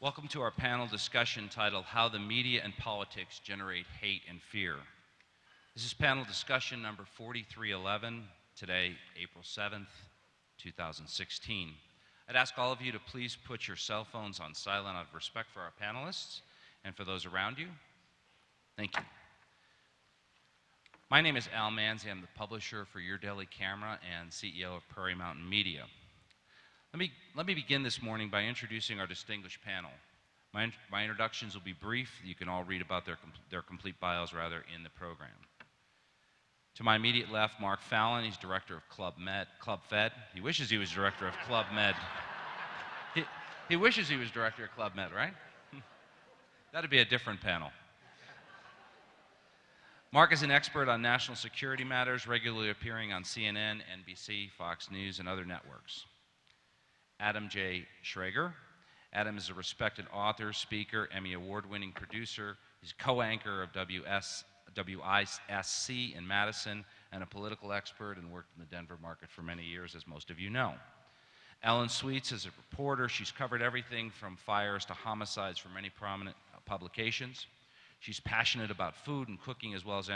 Welcome to our panel discussion titled How the Media and Politics Generate Hate and Fear. This is panel discussion number 4311, today, April 7th, 2016. I'd ask all of you to please put your cell phones on silent out of respect for our panelists and for those around you. Thank you. My name is Al Manzi. I'm the publisher for Your Daily Camera and CEO of Prairie Mountain Media. Let me begin this morning by introducing our distinguished panel. My introductions will be brief. You can all read about their complete bios rather in the program. To my immediate left, Mark Fallon. He's director of Club Fed. He wishes he was director of Club Med. He wishes he was director of Club Med, right? That'd be a different panel. Mark is an expert on national security matters, regularly appearing on CNN, NBC, Fox News, and other networks. Adam J. Schrager. Adam is a respected author, speaker, Emmy Award-winning producer. He's co-anchor of WISC in Madison and a political expert and worked in the Denver market for many years, as most of you know. Ellen Sweets is a reporter. She's covered everything from fires to homicides for many prominent publications. She's passionate about food and cooking, as well as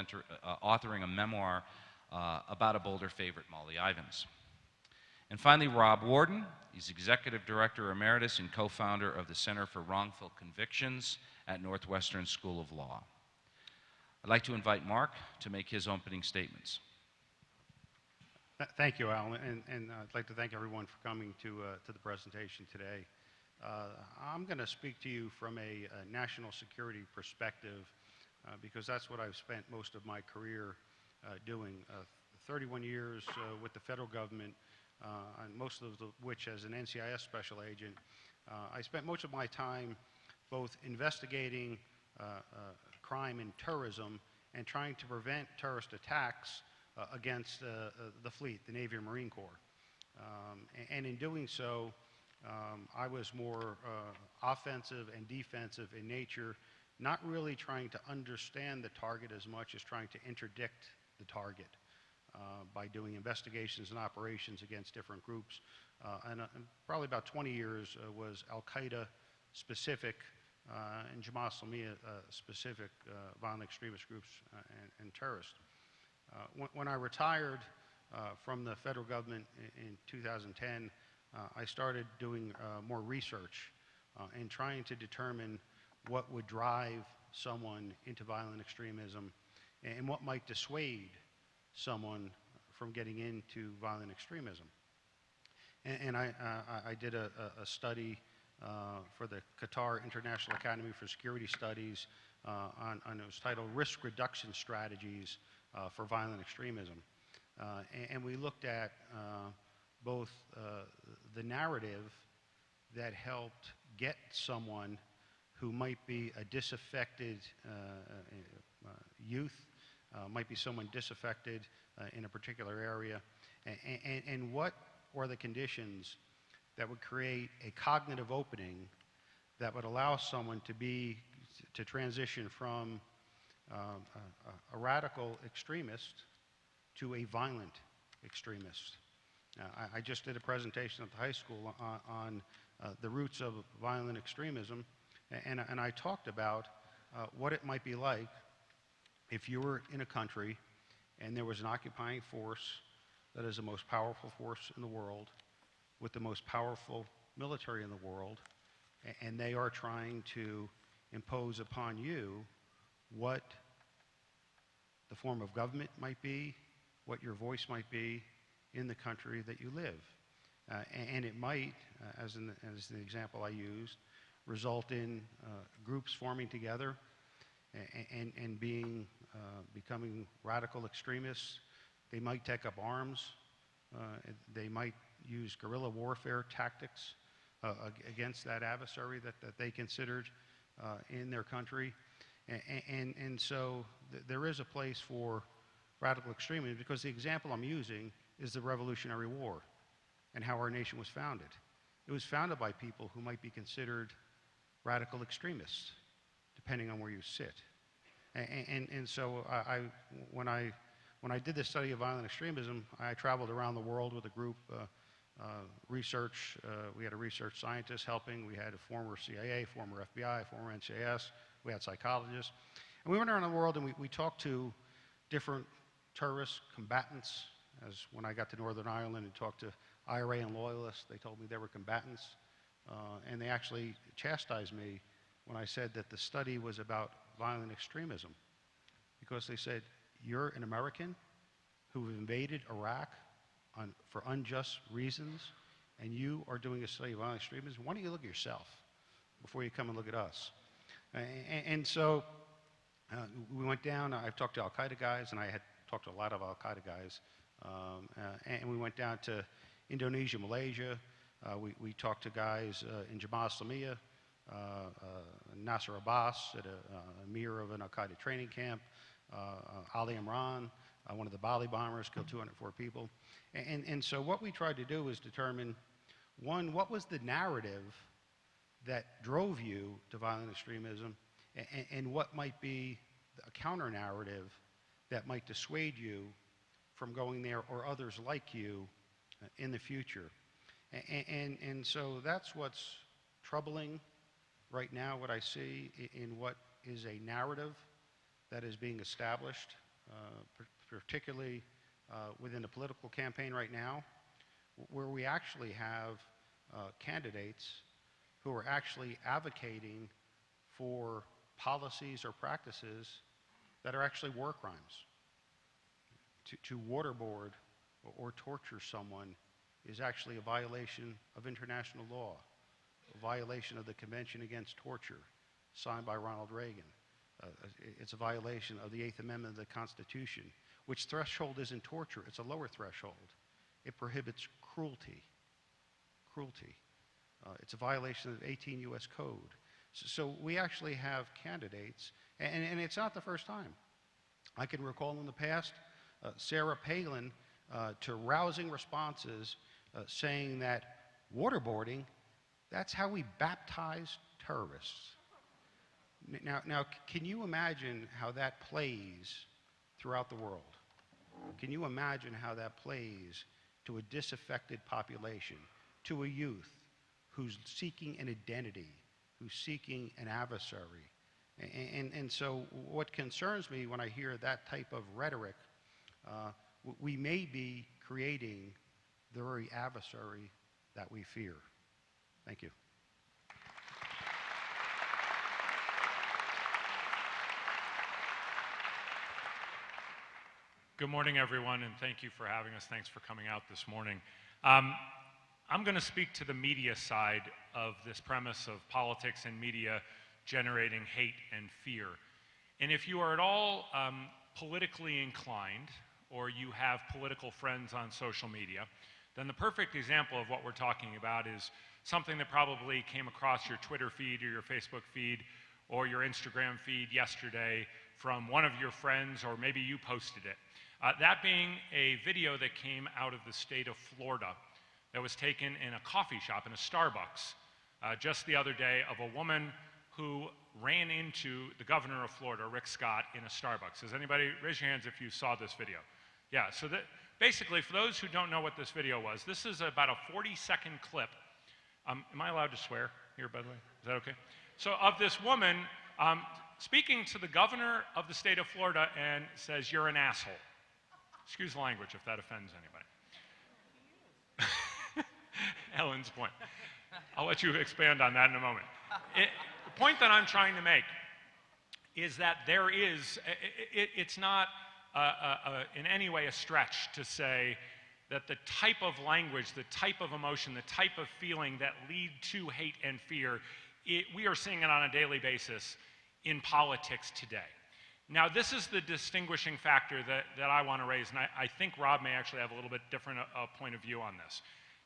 authoring a memoir about a Boulder favorite, Molly Ivins. And finally, Rob Warden. He's Executive Director Emeritus and co-founder of the Center for Wrongful Convictions at Northwestern School of Law. I'd like to invite Mark to make his opening statements. Thank you, Al, and I'd like to thank everyone for coming to the presentation today. I'm going to speak to you from a national security perspective because that's what I've spent most of my career doing. 31 years with the federal government, and most of which as an NCIS special agent. I spent most of my time both investigating crime and terrorism and trying to prevent terrorist attacks against the fleet, the Navy and Marine Corps. And in doing so, I was more offensive and defensive in nature, not really trying to understand the target as much as trying to interdict the target. By doing investigations and operations against different groups. And probably about 20 years was Al-Qaeda specific and Jamaat Islamiyah specific violent extremist groups and terrorists. When I retired from the federal government in 2010, I started doing more research and trying to determine what would drive someone into violent extremism and what might dissuade someone from getting into violent extremism. And I did a study for the Qatar International Academy for Security Studies it was titled Risk Reduction Strategies for Violent Extremism. And we looked at both the narrative that helped get someone who might be a disaffected youth, might be someone disaffected in a particular area, and what are the conditions that would create a cognitive opening that would allow someone to transition from a radical extremist to a violent extremist. I just did a presentation at the high school on the roots of violent extremism, and I talked about what it might be like if you were in a country and there was an occupying force that is the most powerful force in the world with the most powerful military in the world, and they are trying to impose upon you what the form of government might be, what your voice might be in the country that you live. And it might, as the example I used, result in groups forming together and becoming radical extremists. They might take up arms. They might use guerrilla warfare tactics against that adversary that they considered in their country. And so there is a place for radical extremism because the example I'm using is the Revolutionary War and how our nation was founded. It was founded by people who might be considered radical extremists, depending on where you sit. And so when I did this study of violent extremism, I traveled around the world with a group research. We had a research scientist helping. We had a former CIA, former FBI, former NCIS. We had psychologists. And we went around the world and we talked to different terrorist combatants. As when I got to Northern Ireland and talked to IRA and loyalists, they told me they were combatants. And they actually chastised me when I said that the study was about violent extremism. Because they said, you're an American who invaded Iraq for unjust reasons, and you are doing a study of violent extremism. Why don't you look at yourself before you come and look at us? And so we went down. I've talked to Al-Qaeda guys, and I had talked to a lot of Al-Qaeda guys. And we went down to Indonesia, Malaysia. We talked to guys in Jamaat Islamiyah, Nasser Abbas at a emir of an Al-Qaeda training camp, Ali Imran, one of the Bali bombers, killed 204 people. And so what we tried to do was determine, one, what was the narrative that drove you to violent extremism, and what might be a counter-narrative that might dissuade you from going there or others like you in the future. And so that's what's troubling right now, what I see in what is a narrative that is being established, particularly within the political campaign right now, where we actually have candidates who are actually advocating for policies or practices that are actually war crimes. To waterboard or torture someone is actually a violation of international law, a violation of the Convention Against Torture signed by Ronald Reagan. It's a violation of the 8th Amendment of the Constitution, which threshold isn't torture, it's a lower threshold. It prohibits cruelty. It's a violation of 18 U.S. Code. So we actually have candidates, and it's not the first time. I can recall in the past, Sarah Palin to rousing responses saying that waterboarding, that's how we baptize terrorists. Now, can you imagine how that plays throughout the world? Can you imagine how that plays to a disaffected population, to a youth who's seeking an identity, who's seeking an adversary? And so what concerns me when I hear that type of rhetoric, we may be creating the very adversary that we fear. Thank you. Good morning, everyone, and thank you for having us. Thanks for coming out this morning. I'm going to speak to the media side of this premise of politics and media generating hate and fear. And if you are at all politically inclined, or you have political friends on social media, then the perfect example of what we're talking about is something that probably came across your Twitter feed or your Facebook feed or your Instagram feed yesterday from one of your friends, or maybe you posted it. That being a video that came out of the state of Florida that was taken in a coffee shop, in a Starbucks, just the other day, of a woman who ran into the governor of Florida, Rick Scott, in a Starbucks. Does anybody raise your hands if you saw this video? Yeah, so basically, for those who don't know what this video was, this is about a 40-second clip. Am I allowed to swear here, by the way? Is that okay? So of this woman speaking to the governor of the state of Florida and says, "You're an asshole." Excuse the language if that offends anybody. Ellen's point. I'll let you expand on that in a moment. The point that I'm trying to make is that there is, it's not in any way a stretch to say that the type of language, the type of emotion, the type of feeling that lead to hate and fear, we are seeing it on a daily basis in politics today. Now, this is the distinguishing factor that I want to raise, and I think Rob may actually have a little bit different point of view on this.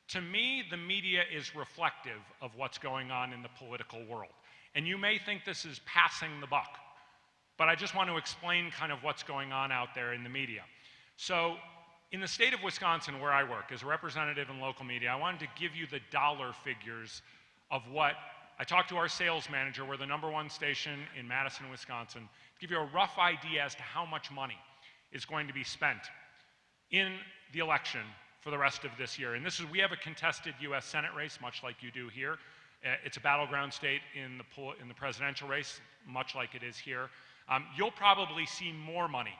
To me, the media is reflective of what's going on in the political world. And you may think this is passing the buck, but I just want to explain kind of what's going on out there in the media. So, in the state of Wisconsin, where I work as a representative in local media, I wanted to give you the dollar figures of what I talked to our sales manager. We're the #1 station in Madison, Wisconsin, to give you a rough idea as to how much money is going to be spent in the election for the rest of this year. And we have a contested U.S. Senate race, much like you do here. It's a battleground state in the presidential race, much like it is here. You'll probably see more money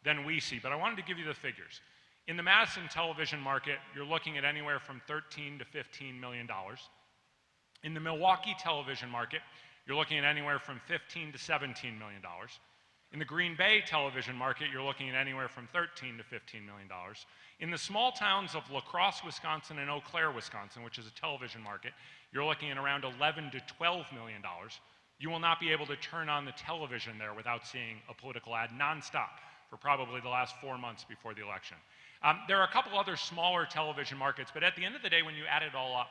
than we see, but I wanted to give you the figures. In the Madison television market, you're looking at anywhere from $13 to $15 million. In the Milwaukee television market, you're looking at anywhere from $15 to $17 million. In the Green Bay television market, you're looking at anywhere from $13 to $15 million. In the small towns of La Crosse, Wisconsin and Eau Claire, Wisconsin, which is a television market, you're looking at around $11 to $12 million. You will not be able to turn on the television there without seeing a political ad nonstop for probably the last 4 months before the election. There are a couple other smaller television markets, but at the end of the day, when you add it all up,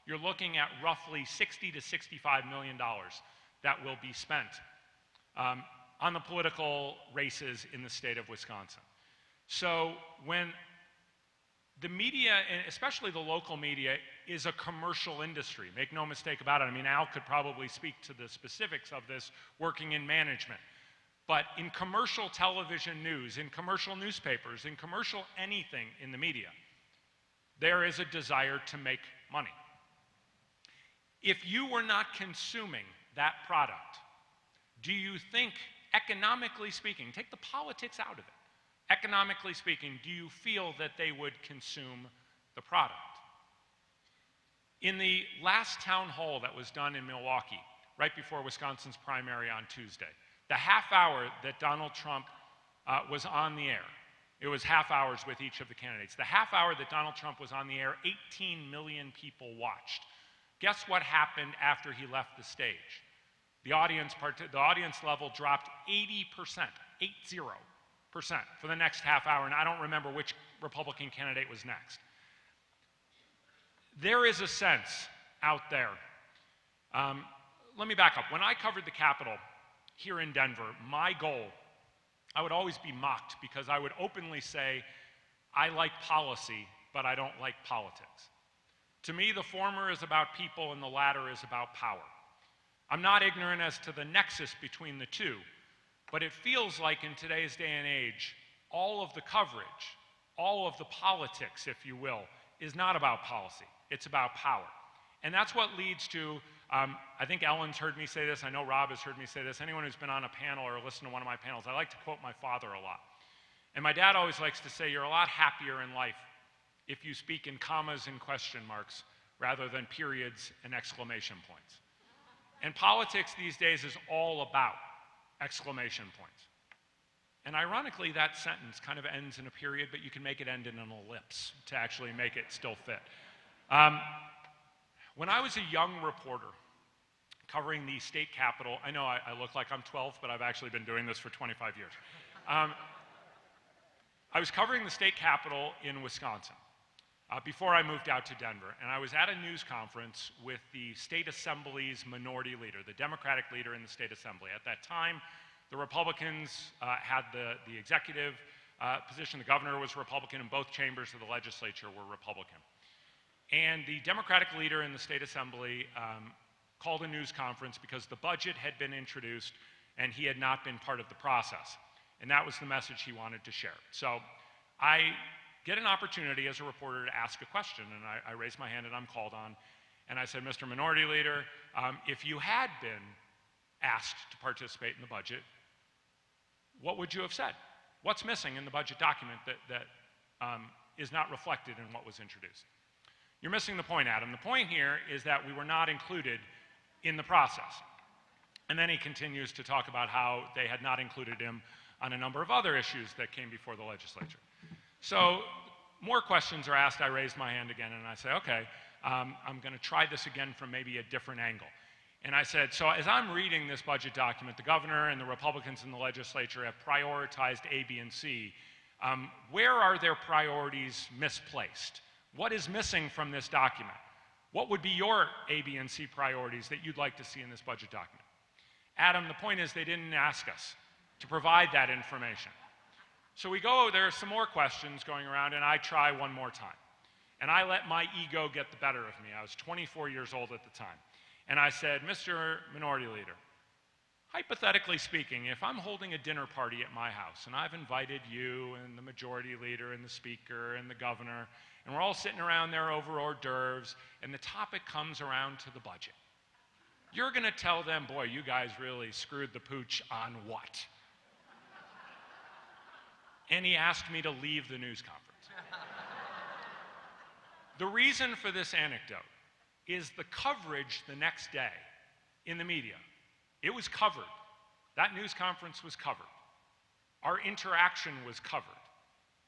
you're looking at roughly $60 to $65 million that will be spent on the political races in the state of Wisconsin. So when the media, and especially the local media, is a commercial industry, make no mistake about it. I mean, Al could probably speak to the specifics of this working in management. But in commercial television news, in commercial newspapers, in commercial anything in the media, there is a desire to make money. If you were not consuming that product, do you think, economically speaking, take the politics out of it, economically speaking, do you feel that they would consume the product? In the last town hall that was done in Milwaukee, right before Wisconsin's primary on Tuesday, the half hour that Donald Trump was on the air, it was half hours with each of the candidates. The half hour that Donald Trump was on the air, 18 million people watched. Guess what happened after he left the stage? The audience level dropped 80%, 80%, for the next half hour, and I don't remember which Republican candidate was next. There is a sense out there. Let me back up. When I covered the Capitol here in Denver, my goal, I would always be mocked because I would openly say, I like policy, but I don't like politics. To me, the former is about people and the latter is about power. I'm not ignorant as to the nexus between the two, but it feels like in today's day and age, all of the coverage, all of the politics, if you will, is not about policy. It's about power. And that's what leads to, I think Ellen's heard me say this, I know Rob has heard me say this, anyone who's been on a panel or listened to one of my panels, I like to quote my father a lot. And my dad always likes to say, you're a lot happier in life if you speak in commas and question marks rather than periods and exclamation points. And politics these days is all about exclamation points. And ironically, that sentence kind of ends in a period, but you can make it end in an ellipse to actually make it still fit. When I was a young reporter covering the state capitol, I know I look like I'm 12, but I've actually been doing this for 25 years. I was covering the state capitol in Wisconsin before I moved out to Denver, and I was at a news conference with the state assembly's minority leader, the Democratic leader in the state assembly. At that time, the Republicans had the executive position. The governor was Republican, and both chambers of the legislature were Republican. And the Democratic leader in the state assembly called a news conference because the budget had been introduced and he had not been part of the process. And that was the message he wanted to share. So I get an opportunity as a reporter to ask a question, and I raise my hand and I'm called on. And I said, Mr. Minority Leader, if you had been asked to participate in the budget, what would you have said? What's missing in the budget document that is not reflected in what was introduced? You're missing the point, Adam. The point here is that we were not included in the process. And then he continues to talk about how they had not included him on a number of other issues that came before the legislature. So more questions are asked. I raise my hand again and I say, okay, I'm going to try this again from maybe a different angle. And I said, so as I'm reading this budget document, the governor and the Republicans in the legislature have prioritized A, B, and C. Where are their priorities misplaced? What is missing from this document? What would be your A, B, and C priorities that you'd like to see in this budget document? Adam, the point is they didn't ask us to provide that information. So we go, there are some more questions going around, and I try one more time. And I let my ego get the better of me. I was 24 years old at the time. And I said, Mr. Minority Leader, Hypothetically speaking, if I'm holding a dinner party at my house and I've invited you and the majority leader and the speaker and the governor, and we're all sitting around there over hors d'oeuvres, and the topic comes around to the budget, you're going to tell them, boy, you guys really screwed the pooch on what? And he asked me to leave the news conference. The reason for this anecdote is the coverage the next day in the media. It was covered. That news conference was covered. Our interaction was covered.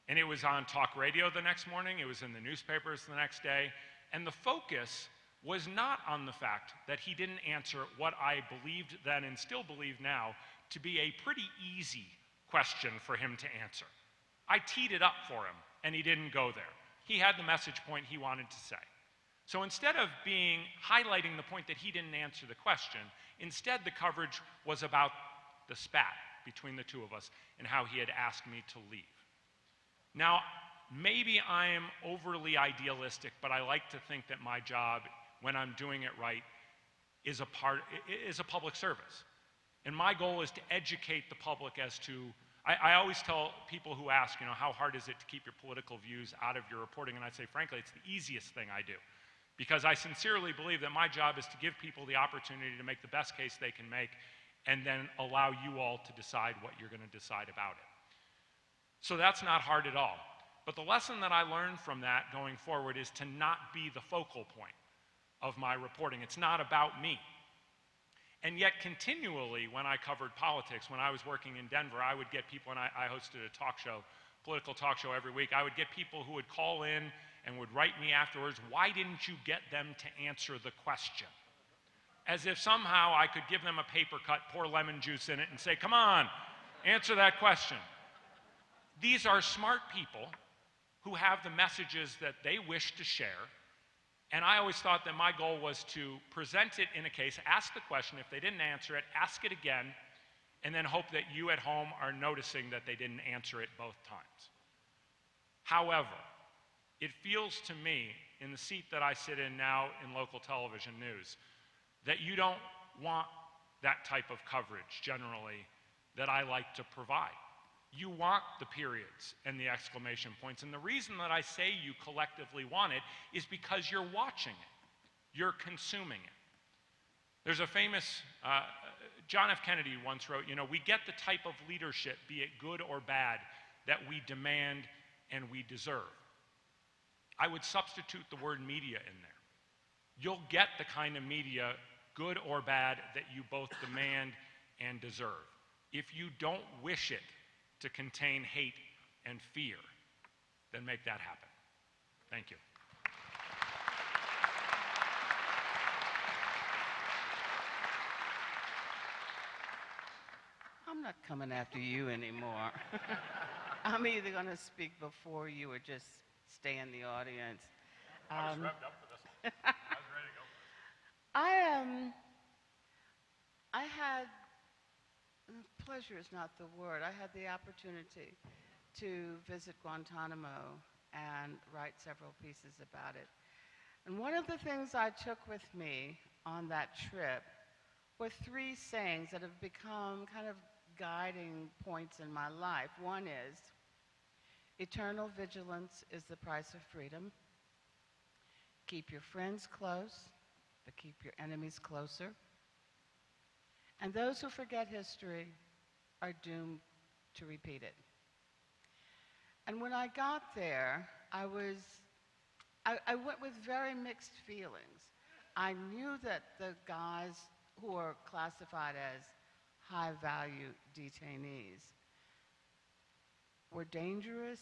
And it was on talk radio the next morning, it was in the newspapers the next day, and the focus was not on the fact that he didn't answer what I believed then and still believe now to be a pretty easy question for him to answer. I teed it up for him, and he didn't go there. He had the message point he wanted to say. So instead of highlighting the point that he didn't answer the question, instead the coverage was about the spat between the two of us and how he had asked me to leave. Now, maybe I'm overly idealistic, but I like to think that my job, when I'm doing it right, is a public service. And my goal is to educate the public as to, I always tell people who ask, how hard is it to keep your political views out of your reporting? And I say, frankly, it's the easiest thing I do. Because I sincerely believe that my job is to give people the opportunity to make the best case they can make, and then allow you all to decide what you're going to decide about it. So that's not hard at all. But the lesson that I learned from that going forward is to not be the focal point of my reporting. It's not about me. And yet continually, when I covered politics, when I was working in Denver, I would get people, and I hosted a talk show, political talk show every week, I would get people who would call in and would write me afterwards, why didn't you get them to answer the question? As if somehow I could give them a paper cut, pour lemon juice in it, and say, come on, answer that question. These are smart people who have the messages that they wish to share, and I always thought that my goal was to present it in a case, ask the question, if they didn't answer it, ask it again, and then hope that you at home are noticing that they didn't answer it both times. However, it feels to me, in the seat that I sit in now in local television news, that you don't want that type of coverage, generally, that I like to provide. You want the periods and the exclamation points, and the reason that I say you collectively want it is because you're watching it. You're consuming it. There's a famous, John F. Kennedy once wrote, we get the type of leadership, be it good or bad, that we demand and we deserve. I would substitute the word media in there. You'll get the kind of media, good or bad, that you both demand and deserve. If you don't wish it to contain hate and fear, then make that happen. Thank you. I'm not coming after you anymore. I'm either going to speak before you or just stay in the audience. I was revved up for this one. I was ready to go. I had, pleasure is not the word, I had the opportunity to visit Guantanamo and write several pieces about it. And one of the things I took with me on that trip were three sayings that have become kind of guiding points in my life. One is, eternal vigilance is the price of freedom. Keep your friends close, but keep your enemies closer. And those who forget history are doomed to repeat it. And when I got there, I went with very mixed feelings. I knew that the guys who are classified as high-value detainees were dangerous,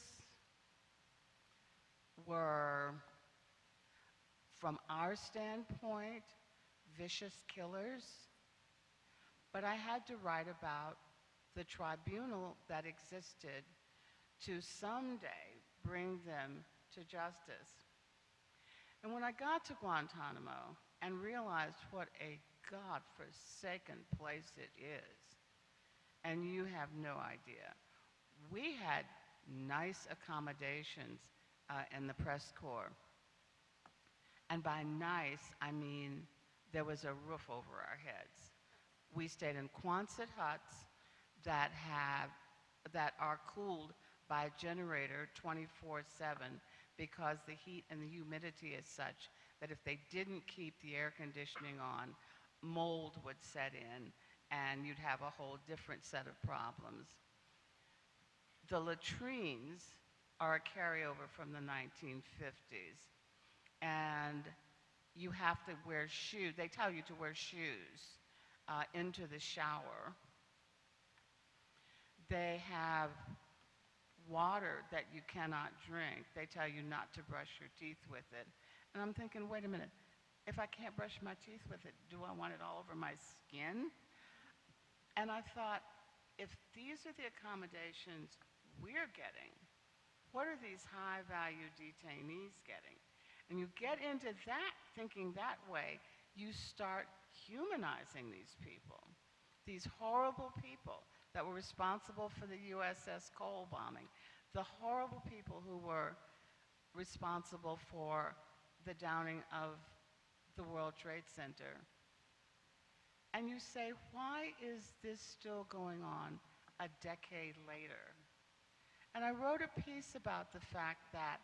were, from our standpoint, vicious killers, but I had to write about the tribunal that existed to someday bring them to justice. And when I got to Guantanamo and realized what a godforsaken place it is, and you have no idea, we had nice accommodations in the press corps. And by nice, I mean there was a roof over our heads. We stayed in Quonset huts that are cooled by a generator 24/7 because the heat and the humidity is such that if they didn't keep the air conditioning on, mold would set in and you'd have a whole different set of problems. The latrines are a carryover from the 1950s, and you have to wear shoes. They tell you to wear shoes into the shower. They have water that you cannot drink. They tell you not to brush your teeth with it. And I'm thinking, wait a minute, if I can't brush my teeth with it, do I want it all over my skin? And I thought, if these are the accommodations we're getting, what are these high-value detainees getting? And you get into that, thinking that way, you start humanizing these people, these horrible people that were responsible for the USS Cole bombing, the horrible people who were responsible for the downing of the World Trade Center. And you say, why is this still going on a decade later? And I wrote a piece about the fact that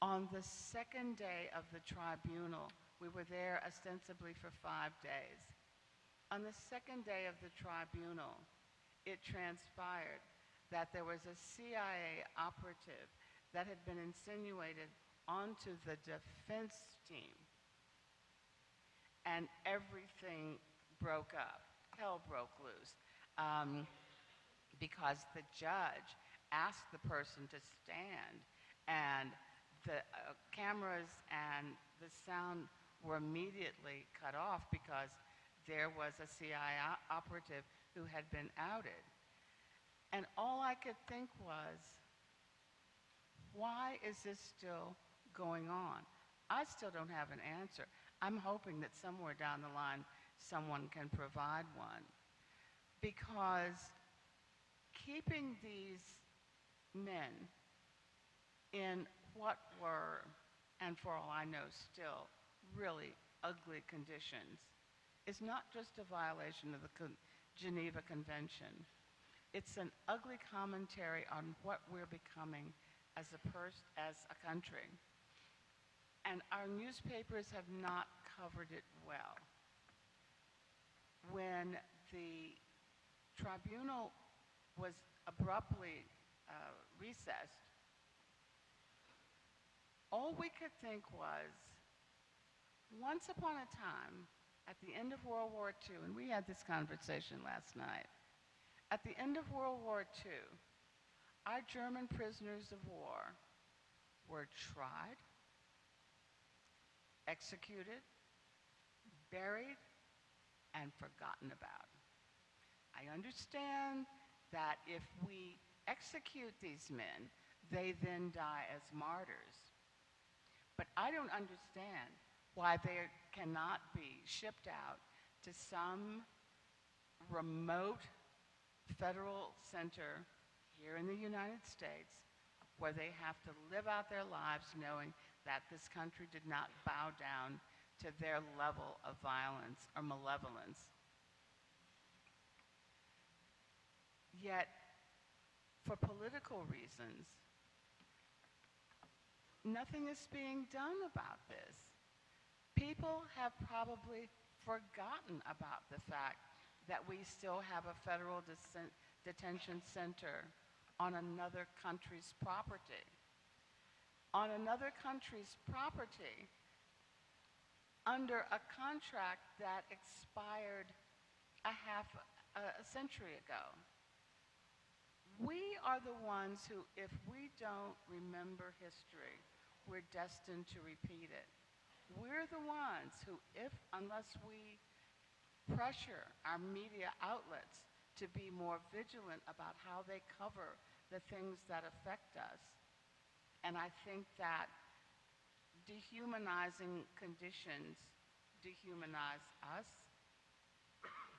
on the second day of the tribunal, we were there ostensibly for 5 days. On the second day of the tribunal, it transpired that there was a CIA operative that had been insinuated onto the defense team, and everything broke up. Hell broke loose because the judge asked the person to stand, and the cameras and the sound were immediately cut off because there was a CIA operative who had been outed. And all I could think was, why is this still going on? I still don't have an answer. I'm hoping that somewhere down the line someone can provide one. Because keeping these men in what were, and for all I know still, really ugly conditions is not just a violation of the Geneva Convention. It's an ugly commentary on what we're becoming as a country. And our newspapers have not covered it well. When the tribunal was abruptly recessed, all we could think was, once upon a time, at the end of World War II, and we had this conversation last night, at the end of World War II, our German prisoners of war were tried, executed, buried, and forgotten about. I understand that if we execute these men, they then die as martyrs. But I don't understand why they cannot be shipped out to some remote federal center here in the United States where they have to live out their lives knowing that this country did not bow down to their level of violence or malevolence. Yet, for political reasons, nothing is being done about this. People have probably forgotten about the fact that we still have a federal detention center on another country's property. On another country's property, under a contract that expired a century ago. We are the ones who, if we don't remember history, we're destined to repeat it. We're the ones who, unless we pressure our media outlets to be more vigilant about how they cover the things that affect us, and I think that dehumanizing conditions dehumanize us.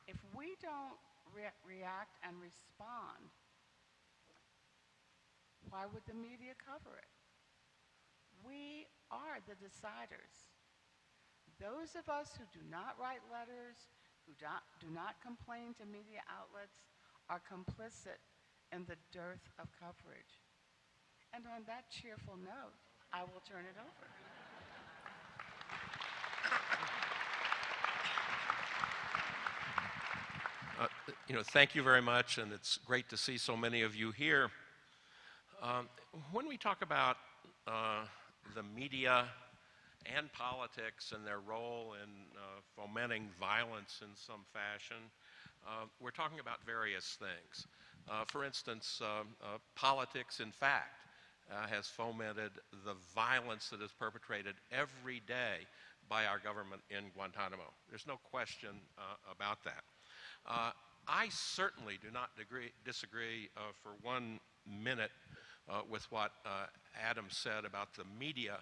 If we don't react and respond, why would the media cover it? We are the deciders. Those of us who do not write letters, who do not complain to media outlets are complicit in the dearth of coverage. And on that cheerful note, I will turn it over. Thank you very much, and it's great to see so many of you here. When we talk about the media and politics and their role in fomenting violence in some fashion, we're talking about various things. For instance, politics, in fact, has fomented the violence that is perpetrated every day by our government in Guantanamo. There's no question about that. I certainly do not disagree for 1 minute with what Adam said about the media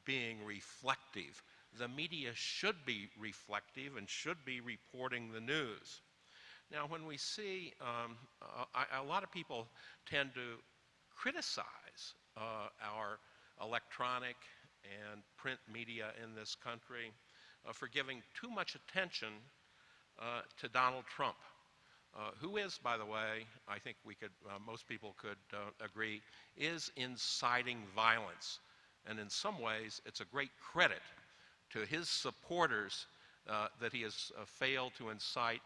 being reflective. The media should be reflective and should be reporting the news. Now, when we see, a lot of people tend to criticize our electronic and print media in this country for giving too much attention to Donald Trump, who is, by the way, I think most people could agree, is inciting violence. And in some ways, it's a great credit to his supporters that he has failed to incite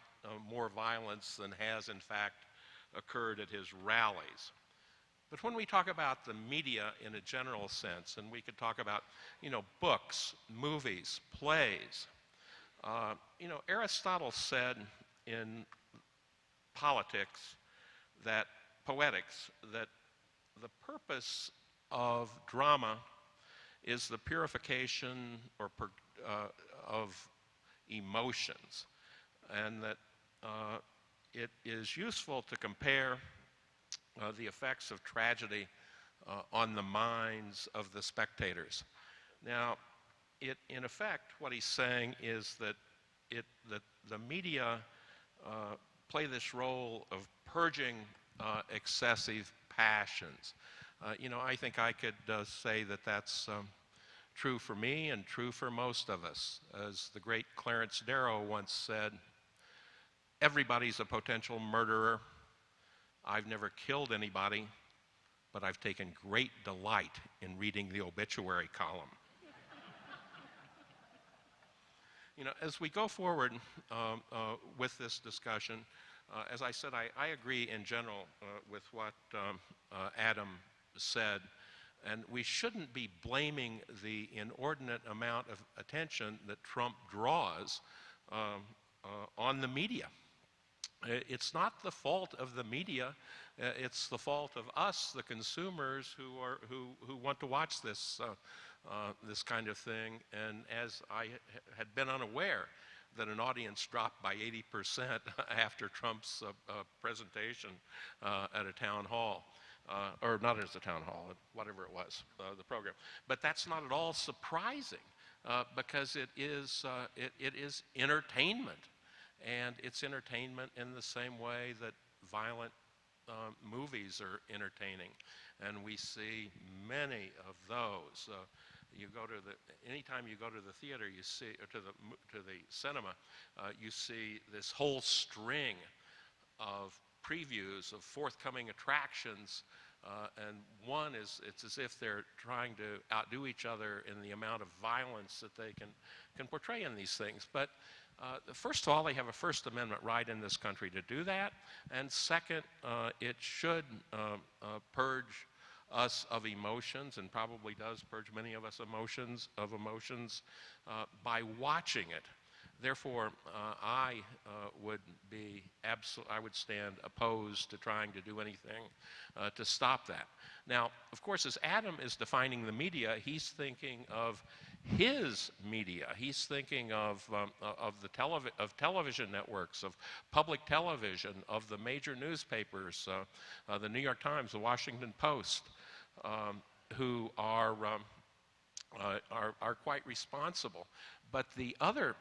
more violence than has, in fact, occurred at his rallies. But when we talk about the media in a general sense, and we could talk about, books, movies, plays, Aristotle said in poetics that the purpose of drama is the purification of emotions, and that it is useful to compare the effects of tragedy on the minds of the spectators. Now, in effect, what he's saying is that the media play this role of purging excessive passions. I think I could say that that's true for me and true for most of us. As the great Clarence Darrow once said, everybody's a potential murderer. I've never killed anybody, but I've taken great delight in reading the obituary column. As we go forward with this discussion, as I said, I agree in general with what Adam said, and we shouldn't be blaming the inordinate amount of attention that Trump draws on the media. It's not the fault of the media. It's the fault of us, the consumers, who want to watch this kind of thing. And as I had been unaware that an audience dropped by 80% after Trump's presentation at a town hall, or not as a town hall, whatever it was, the program. But that's not at all surprising because it is entertainment. And it's entertainment in the same way that violent movies are entertaining. And we see many of those. Anytime you go to the theater, you see, or to the cinema, you see this whole string of previews of forthcoming attractions. And one it's as if they're trying to outdo each other in the amount of violence that they can portray in these things. But first of all, they have a First Amendment right in this country to do that. And second, it should purge us of emotions, and probably does purge many of us of emotions by watching it. Therefore, I would stand opposed to trying to do anything to stop that. Now, of course, as Adam is defining the media, he's thinking of his media. He's thinking of television networks, of public television, of the major newspapers, the New York Times, the Washington Post, who are quite responsible. But the other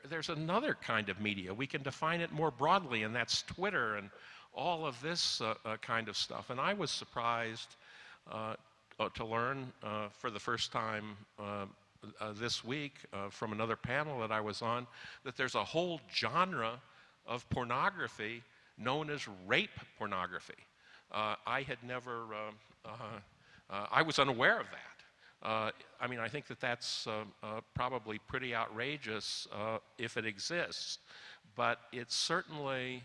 there's another kind of media. We can define it more broadly, and that's Twitter and all of this kind of stuff. And I was surprised to learn for the first time this week from another panel that I was on, that there's a whole genre of pornography known as rape pornography. I had never, I was unaware of that. I mean, I think that that's probably pretty outrageous if it exists, but it's certainly,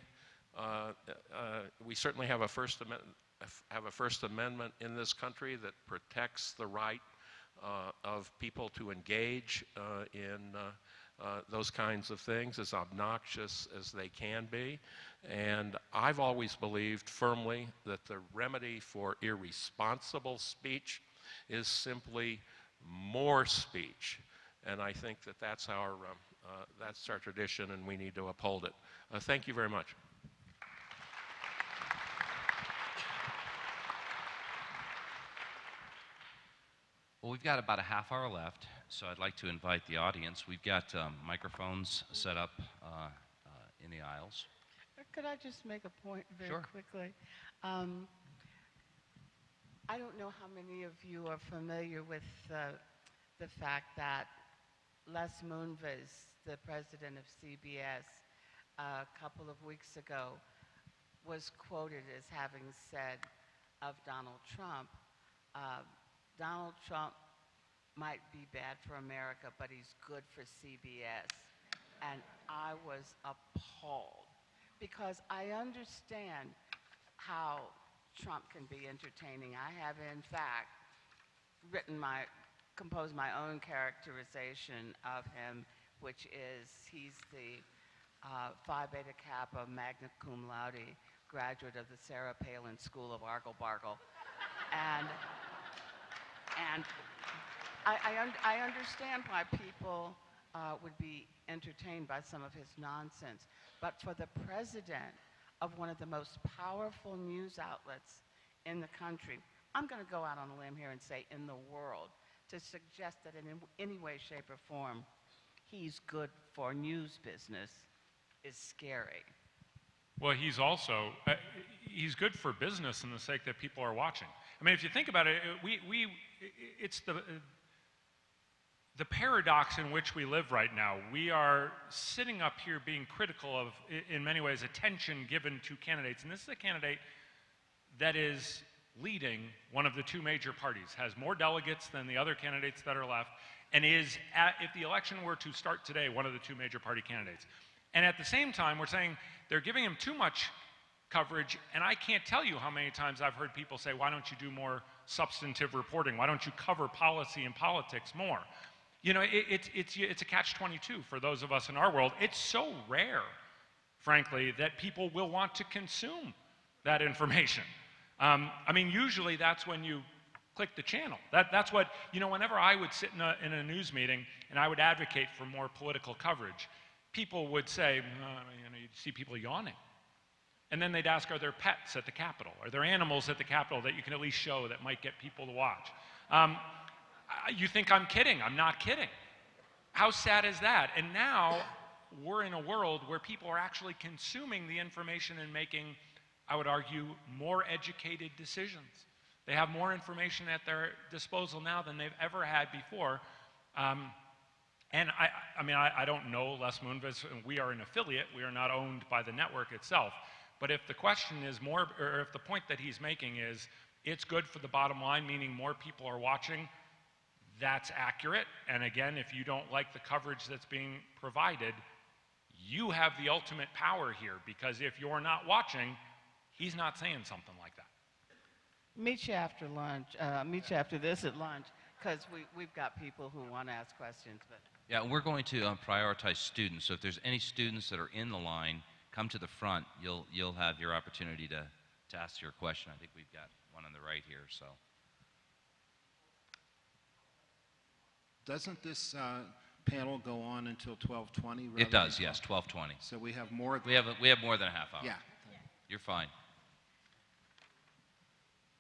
we certainly have a First Amendment in this country that protects the right of people to engage in those kinds of things, as obnoxious as they can be. And I've always believed firmly that the remedy for irresponsible speech is simply more speech. And I think that that's our tradition, and we need to uphold it. Thank you very much. Well, we've got about a half hour left, so I'd like to invite the audience. We've got microphones set up in the aisles. Could I just make a point very Sure. quickly? I don't know how many of you are familiar with the fact that Les Moonves, the president of CBS, a couple of weeks ago, was quoted as having said of Donald Trump, Donald Trump might be bad for America, but he's good for CBS. And I was appalled because I understand how Trump can be entertaining. I have, in fact, composed my own characterization of him, which is he's the Phi Beta Kappa magna cum laude graduate of the Sarah Palin School of Argle Bargle. And I understand why people would be entertained by some of his nonsense, but for the president of one of the most powerful news outlets in the country, I'm going to go out on a limb here and say in the world, to suggest that in any way, shape, or form he's good for news business is scary. Well, he's also, he's good for business in the sake that people are watching. I mean, if you think about it, it's the paradox in which we live right now. We are sitting up here being critical of, in many ways, attention given to candidates. And this is a candidate that is leading one of the two major parties, has more delegates than the other candidates that are left, and is, if the election were to start today, one of the two major party candidates. And at the same time, we're saying they're giving him too much coverage, and I can't tell you how many times I've heard people say, why don't you do more substantive reporting? Why don't you cover policy and politics more? You know, it's a catch-22 for those of us in our world. It's so rare, frankly, that people will want to consume that information. I mean, usually that's when you click the channel. That's what, you know, whenever I would sit in a news meeting and I would advocate for more political coverage, people would say, you know, you'd see people yawning. And then they'd ask, are there pets at the Capitol? Are there animals at the Capitol that you can at least show that might get people to watch? You think I'm kidding. I'm not kidding. How sad is that? And now we're in a world where people are actually consuming the information and making, I would argue, more educated decisions. They have more information at their disposal now than they've ever had before. And I mean, I don't know Les Moonves. We are an affiliate. We are not owned by the network itself. But if the question is more, or if the point that he's making is it's good for the bottom line, meaning more people are watching, that's accurate. And again, if you don't like the coverage that's being provided, you have the ultimate power here, because if you're not watching, he's not saying something like that. Meet you after lunch, meet you after this at lunch, because we've got people who want to ask questions. But Yeah, we're going to prioritize students. So if there's any students that are in the line, come to the front. You'll have your opportunity to ask your question. I think we've got one on the right here. So Doesn't this panel go on until 12:20? it does, yes, 12:20. So we have more. We have more than a half hour. Yeah. You're fine.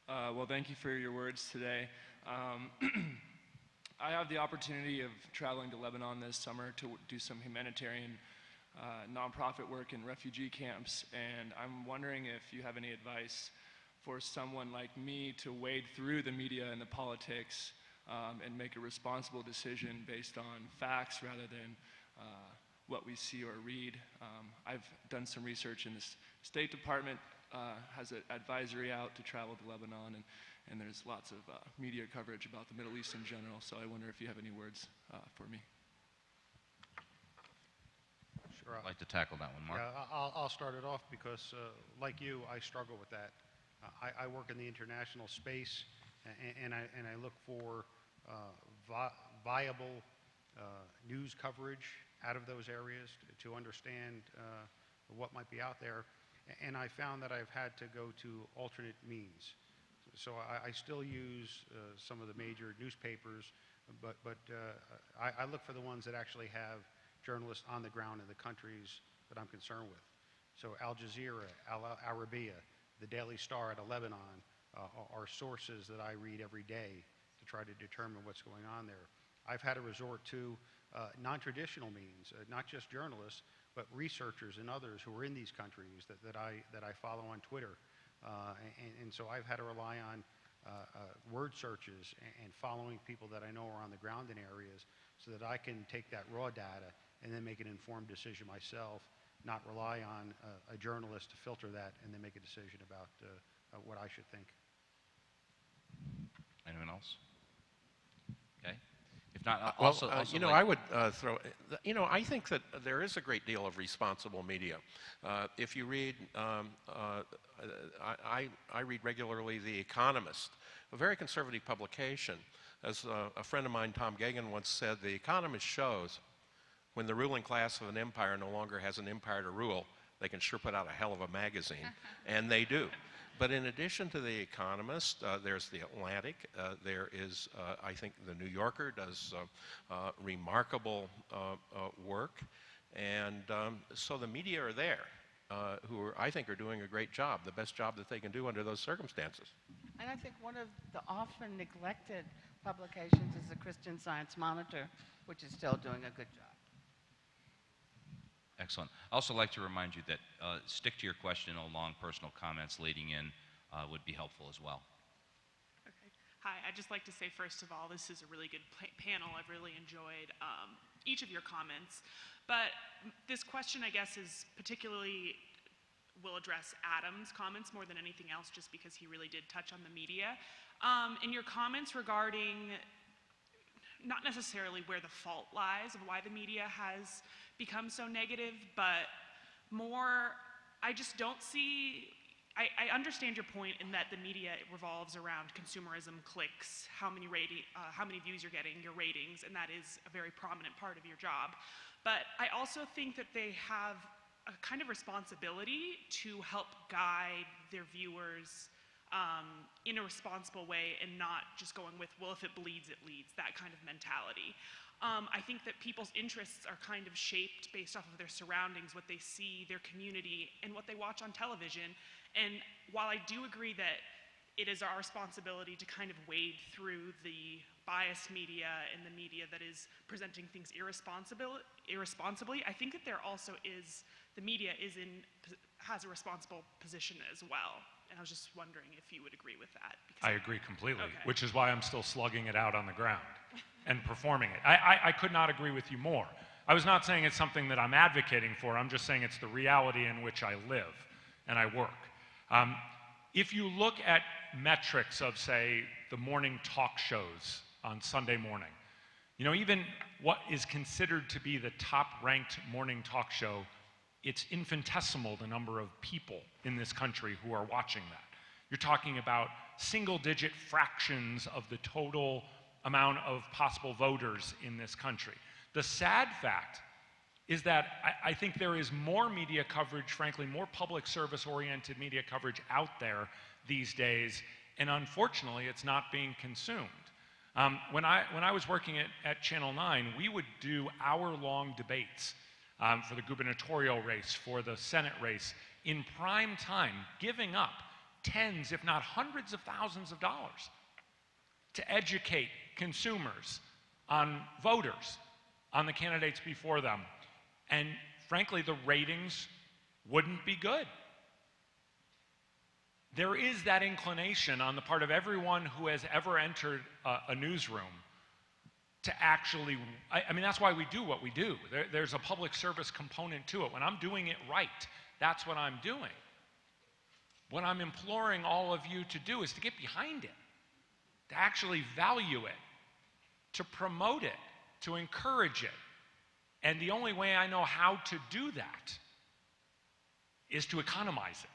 Well, thank you for your words today. I have the opportunity of traveling to Lebanon this summer to do some humanitarian nonprofit work in refugee camps, and I'm wondering if you have any advice for someone like me to wade through the media and the politics and make a responsible decision based on facts rather than what we see or read. I've done some research, and the State Department has an advisory out to travel to Lebanon, and there's lots of media coverage about the Middle East in general, so I wonder if you have any words for me. Sure. I'd like to tackle that one, Mark. Yeah, I'll start it off because, like you, I struggle with that. I work in the international space, and I look for viable news coverage out of those areas to understand what might be out there. And I found that I've had to go to alternate means. So I still use some of the major newspapers, but I look for the ones that actually have journalists on the ground in the countries that I'm concerned with. So Al Jazeera, Al Arabiya, the Daily Star out of Lebanon are sources that I read every day to try to determine what's going on there. I've had to resort to non-traditional means, not just journalists, but researchers and others who are in these countries that I follow on Twitter. And so I've had to rely on word searches and following people that I know are on the ground in areas so that I can take that raw data and then make an informed decision myself, not rely on a journalist to filter that and then make a decision about what I should think. Anyone else? Okay. If not, Well, also, I would throw, I think that there is a great deal of responsible media. If you read, I read regularly The Economist, a very conservative publication. As a friend of mine, Tom Gagan, once said, The Economist shows when the ruling class of an empire no longer has an empire to rule, they can sure put out a hell of a magazine, and they do. But in addition to The Economist, there's The Atlantic, there is, I think, The New Yorker does remarkable work, and so the media are there, I think are doing a great job, the best job that they can do under those circumstances. And I think one of the often neglected publications is the Christian Science Monitor, which is still doing a good job. excellent. I also like to remind you that stick to your question. Long personal comments leading in would be helpful as well. Okay. Hi, I'd just like to say, first of all, this is a really good panel. I've really enjoyed each of your comments. But this question, I guess, is particularly will address Adam's comments more than anything else, just because he really did touch on the media. In your comments regarding not necessarily where the fault lies of why the media has become so negative, but more, I just don't see, I understand your point in that the media revolves around consumerism, clicks, how many views you're getting, your ratings, and that is a very prominent part of your job. But I also think that they have a kind of responsibility to help guide their viewers in a responsible way and not just going with, well, if it bleeds, it leads, that kind of mentality. I think that people's interests are kind of shaped based off of their surroundings, what they see, their community, and what they watch on television. And while I do agree that it is our responsibility to kind of wade through the biased media and the media that is presenting things irresponsibly, I think that there also is, the media has a responsible position as well. And I was just wondering if you would agree with that. I agree completely, Okay. which is why I'm still slugging it out on the ground and performing it. I could not agree with you more. I was not saying it's something that I'm advocating for. I'm just saying it's the reality in which I live and I work. If you look at metrics of, say, the morning talk shows on Sunday morning, you know, even what is considered to be the top-ranked morning talk show, it's infinitesimal, the number of people in this country who are watching that. You're talking about single-digit fractions of the total amount of possible voters in this country. The sad fact is that I think there is more media coverage, frankly, more public service-oriented media coverage out there these days, and unfortunately, it's not being consumed. When I was working at Channel 9, we would do hour-long debates for the gubernatorial race, for the Senate race, in prime time, giving up tens, if not hundreds of thousands of dollars to educate consumers on voters, on the candidates before them. And frankly, the ratings wouldn't be good. there is that inclination on the part of everyone who has ever entered a newsroom to actually, I mean, that's why we do what we do. There's a public service component to it. When I'm doing it right, that's what I'm doing. What I'm imploring all of you to do is to get behind it, to actually value it, to promote it, to encourage it. And the only way I know how to do that is to economize it.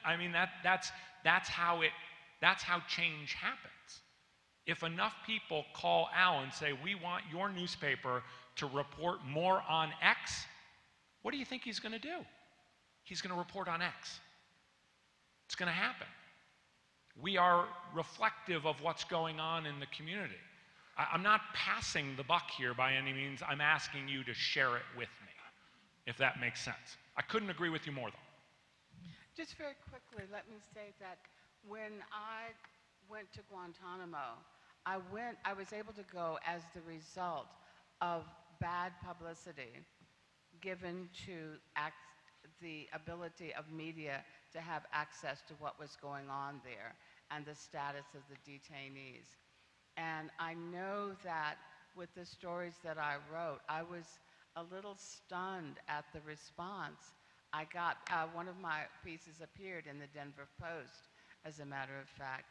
I mean, that's how change happens. If enough people call Al and say, we want your newspaper to report more on X, what do you think he's going to do? He's going to report on X. It's going to happen. We are reflective of what's going on in the community. I'm not passing the buck here by any means. I'm asking you to share it with me, if that makes sense. I couldn't agree with you more, though. Just very quickly, let me say that when I went to Guantanamo, I was able to go as the result of bad publicity given to the ability of media to have access to what was going on there and the status of the detainees. And I know that with the stories that I wrote, I was a little stunned at the response. I got, one of my pieces appeared in the Denver Post, as a matter of fact.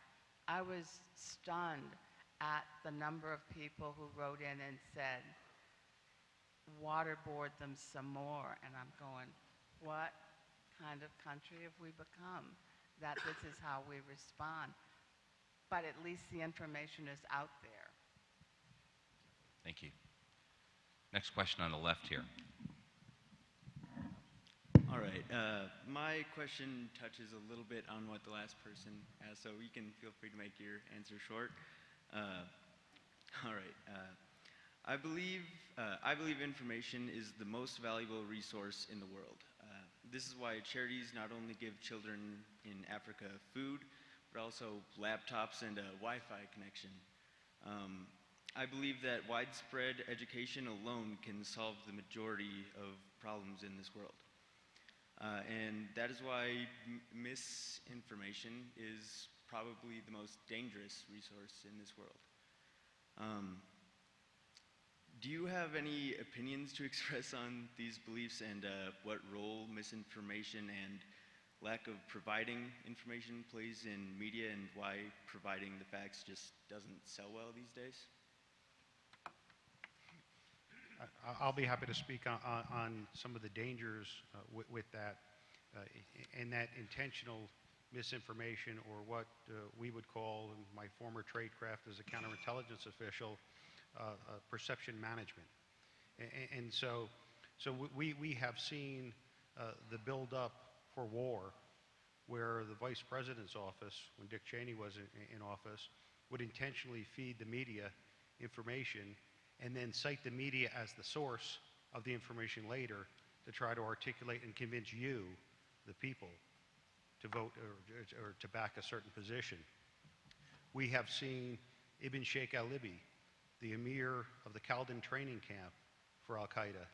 I was stunned at the number of people who wrote in and said, waterboard them some more. And I'm going, what kind of country have we become that this is how we respond? But at least the information is out there. Thank you. Next question on the left here. All right. My question touches a little bit on what the last person asked, so you can feel free to make your answer short. All right. I believe information is the most valuable resource in the world. This is why charities not only give children in Africa food, but also laptops and a Wi-Fi connection. I believe that widespread education alone can solve the majority of problems in this world. And that is why misinformation is probably the most dangerous resource in this world. Do you have any opinions to express on these beliefs and what role misinformation and lack of providing information plays in media and why providing the facts just doesn't sell well these days? I'll be happy to speak on some of the dangers with that, and that intentional misinformation, or what we would call, in my former tradecraft as a counterintelligence official, perception management. And so we have seen the build-up for war, where the Vice President's office, when Dick Cheney was in office, would intentionally feed the media information and then cite the media as the source of the information later to try to articulate and convince you, the people, to vote or to back a certain position. We have seen Ibn Sheikh al-Libi, the emir of the Khaldan training camp for al-Qaeda,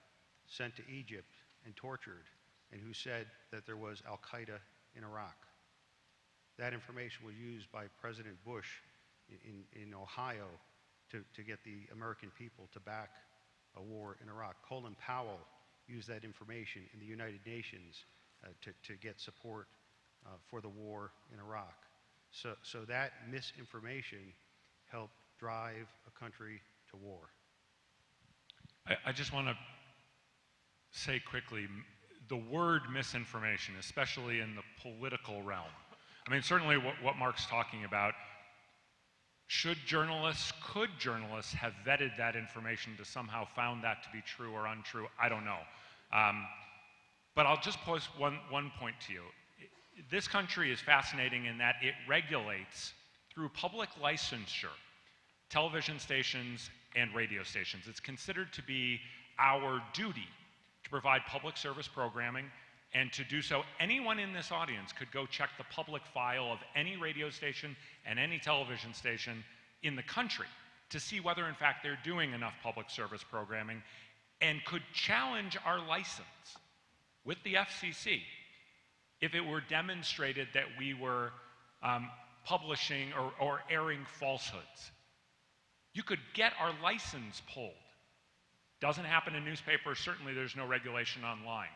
sent to Egypt and tortured, and who said that there was al-Qaeda in Iraq. That information was used by President Bush in Ohio to get the American people to back a war in Iraq. Colin Powell used that information in the United Nations to get support for the war in Iraq. So that misinformation helped drive a country to war. I just want to say quickly, the word misinformation, especially in the political realm, I mean, certainly what Mark's talking about, could journalists have vetted that information to somehow found that to be true or untrue? I don't know. But I'll just pose one point to you. This country is fascinating in that it regulates, through public licensure, television stations and radio stations. It's considered to be our duty to provide public service programming, and to do so, anyone in this audience could go check the public file of any radio station and any television station in the country to see whether in fact they're doing enough public service programming, and could challenge our license with the FCC if it were demonstrated that we were publishing or airing falsehoods. You could get our license pulled. Doesn't happen in newspapers. Certainly there's no regulation online.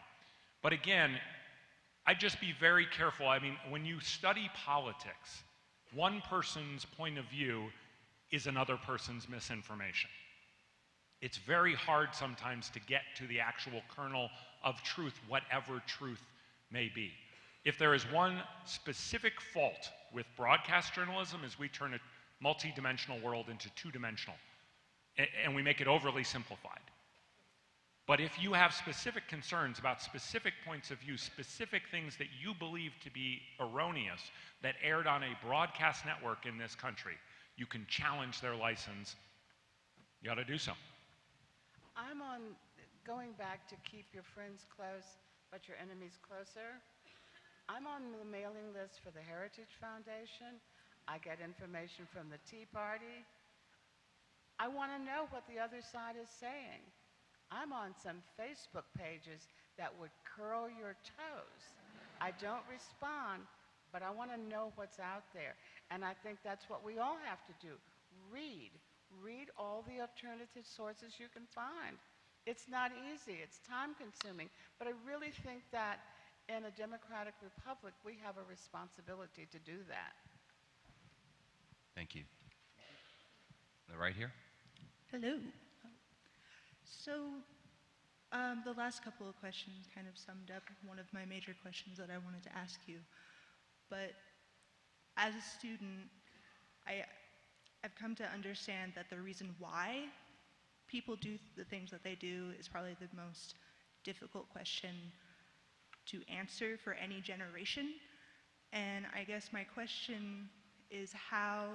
But again, I'd just be very careful. I mean, when you study politics, one person's point of view is another person's misinformation. It's very hard sometimes to get to the actual kernel of truth, whatever truth may be. If there is one specific fault with broadcast journalism, is we turn a multi-dimensional world into two-dimensional, and we make it overly simplified. But if you have specific concerns about specific points of view, specific things that you believe to be erroneous that aired on a broadcast network in this country, you can challenge their license. You ought to do so. I'm on, going back to keep your friends close, but your enemies closer. I'm on the mailing list for the Heritage Foundation. I get information from the Tea Party. I want to know what the other side is saying. I'm on some Facebook pages that would curl your toes. I don't respond, but I want to know what's out there. And I think that's what we all have to do. Read. Read all the alternative sources you can find. It's not easy. It's time-consuming. But I really think that in a democratic republic, we have a responsibility to do that. Thank you. Right here. Hello. So the last couple of questions kind of summed up one of my major questions that I wanted to ask you. But as a student, I've come to understand that the reason why people do the things that they do is probably the most difficult question to answer for any generation. And I guess my question is, how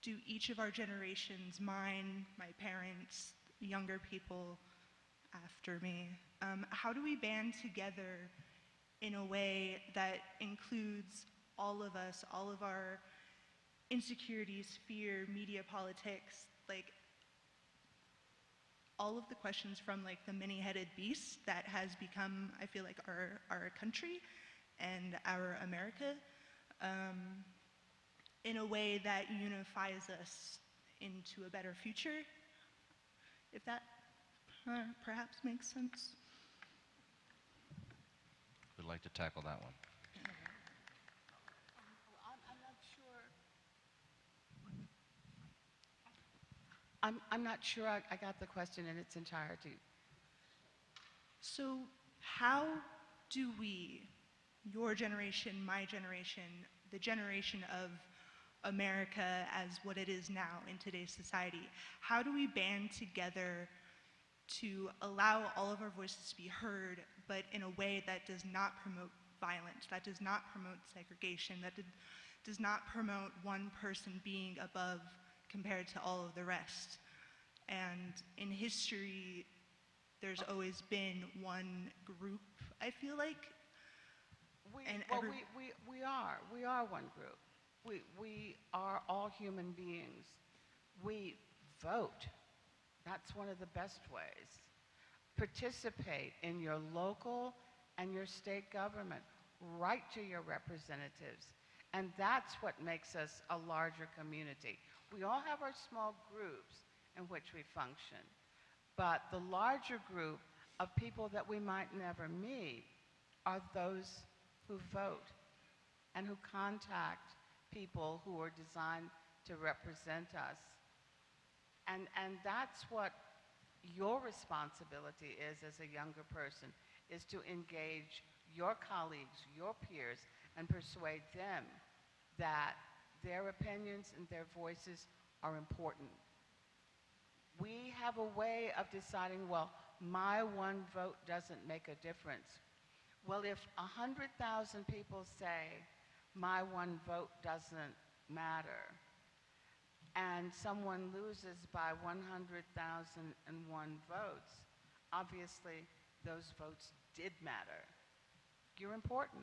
do each of our generations, mine, my parents, younger people after me, how do we band together in a way that includes all of us, all of our insecurities, fear, media politics, like all of the questions from like the many-headed beast that has become, I feel like, our country and our America, in a way that unifies us into a better future, if that perhaps makes sense. Would like to tackle that one. I'm not sure I got the question in its entirety. So how do we, your generation, my generation, the generation of America as what it is now in today's society, how do we band together to allow all of our voices to be heard, but in a way that does not promote violence, that does not promote segregation, that does not promote one person being above compared to all of the rest? And in history, there's always been one group, I feel like. We are one group. We are all human beings. We vote. That's one of the best ways. Participate in your local and your state government. Write to your representatives. And that's what makes us a larger community. We all have our small groups in which we function. But the larger group of people that we might never meet are those who vote and who contact people who are designed to represent us. And that's what your responsibility is as a younger person, is to engage your colleagues, your peers, and persuade them that their opinions and their voices are important. We have a way of deciding, well, my one vote doesn't make a difference. Well, if 100,000 people say my one vote doesn't matter, and someone loses by 100,001 votes, obviously those votes did matter. You're important.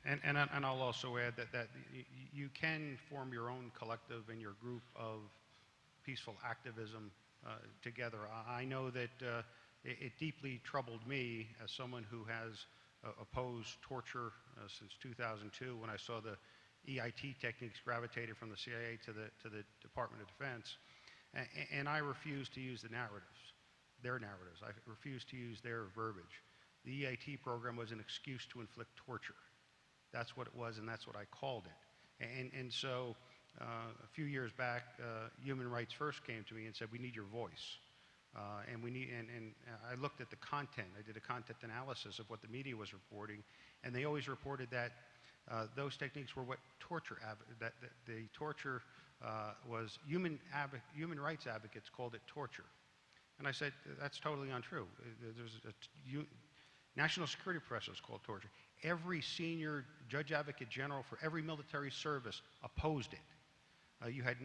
And I'll also add that you can form your own collective and your group of peaceful activism together. I know that it deeply troubled me as someone who has opposed torture since 2002 when I saw the EIT techniques gravitated from the CIA to the Department of Defense. And I refused to use their narratives. I refused to use their verbiage. The EIT program was an excuse to inflict torture. That's what it was, and that's what I called it. And so a few years back, Human Rights First came to me and said, we need your voice. And I looked at the content. I did a content analysis of what the media was reporting, and they always reported that those techniques were what that the torture was human rights advocates called it torture. And I said, that's totally untrue. There's national security professionals called torture. Every senior judge advocate general for every military service opposed it. You had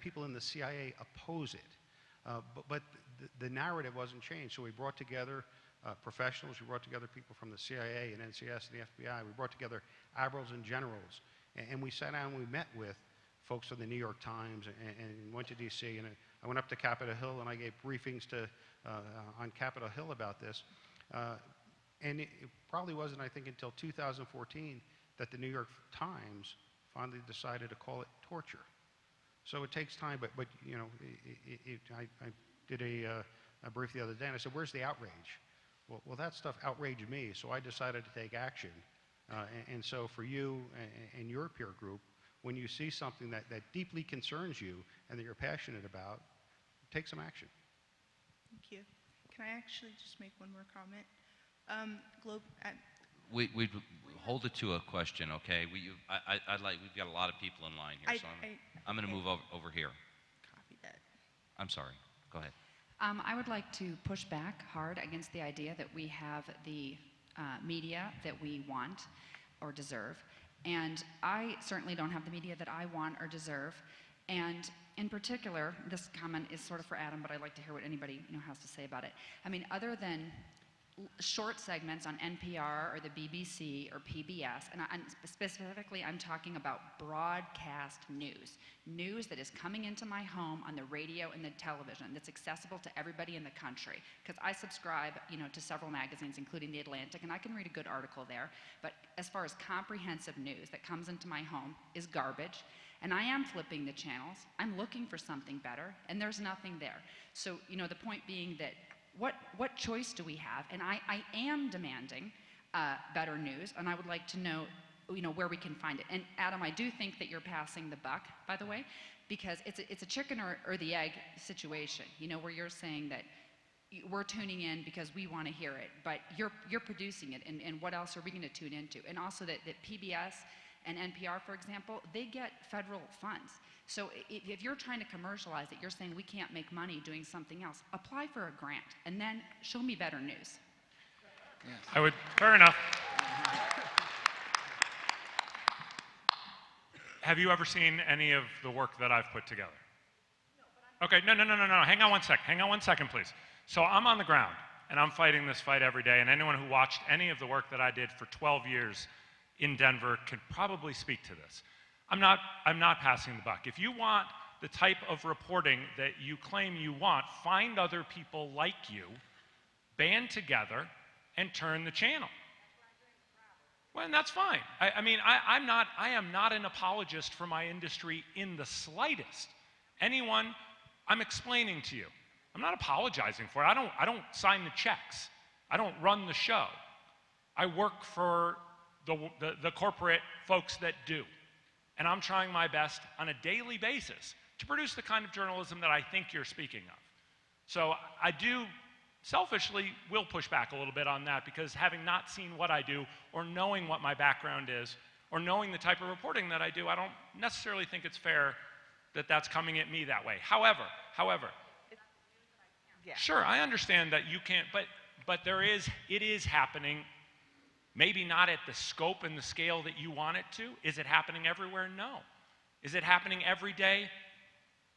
people in the CIA oppose it. But the narrative wasn't changed. So we brought together professionals. We brought together people from the CIA and NCS and the FBI. We brought together admirals and generals. And we sat down and we met with folks from the New York Times and went to D.C. And I went up to Capitol Hill and I gave briefings on Capitol Hill about this. And it probably wasn't, I think, until 2014 that the New York Times finally decided to call it torture. So it takes time, but you know, I did a brief the other day, and I said, "Where's the outrage?" Well, that stuff outraged me, so I decided to take action. And so for you and your peer group, when you see something that deeply concerns you and that you're passionate about, take some action. Thank you. Can I actually just make one more comment? We hold it to a question, okay? We've got a lot of people in line here, so I'm going to move over here. Copy that. I'm sorry. Go ahead. I would like to push back hard against the idea that we have the media that we want or deserve. And I certainly don't have the media that I want or deserve. And in particular, this comment is sort of for Adam, but I'd like to hear what anybody has to say about it. I mean, other than short segments on NPR or the BBC or PBS, and specifically I'm talking about broadcast news that is coming into my home on the radio and the television that's accessible to everybody in the country. Because I subscribe, to several magazines, including The Atlantic, and I can read a good article there. But as far as comprehensive news that comes into my home is garbage. And I am flipping the channels. I'm looking for something better, and there's nothing there. So, the point being that what choice do we have? And I am demanding better news, and I would like to know, where we can find it. And Adam, I do think that you're passing the buck, by the way, because it's a chicken or the egg situation, where you're saying that we're tuning in because we want to hear it, but you're producing it, and what else are we going to tune into? And also that PBS and NPR, for example, they get federal funds. So if you're trying to commercialize it, you're saying we can't make money doing something else, apply for a grant, and then show me better news. Yes. Fair enough. Have you ever seen any of the work that I've put together? Okay, no. Hang on one second, please. So I'm on the ground, and I'm fighting this fight every day, and anyone who watched any of the work that I did for 12 years in Denver could probably speak to this. I'm not passing the buck. If you want the type of reporting that you claim you want, find other people like you, band together, and turn the channel. Well, and that's fine. I am not an apologist for my industry in the slightest. I'm explaining to you. I'm not apologizing for it. I don't sign the checks. I don't run the show. I work for the corporate folks that do. And I'm trying my best on a daily basis to produce the kind of journalism that I think you're speaking of. So I do selfishly will push back a little bit on that, because having not seen what I do or knowing what my background is or knowing the type of reporting that I do, I don't necessarily think it's fair that that's coming at me that way. However, Yeah. sure, I understand that you can't, but it is happening. Maybe not at the scope and the scale that you want it to. Is it happening everywhere? No. Is it happening every day?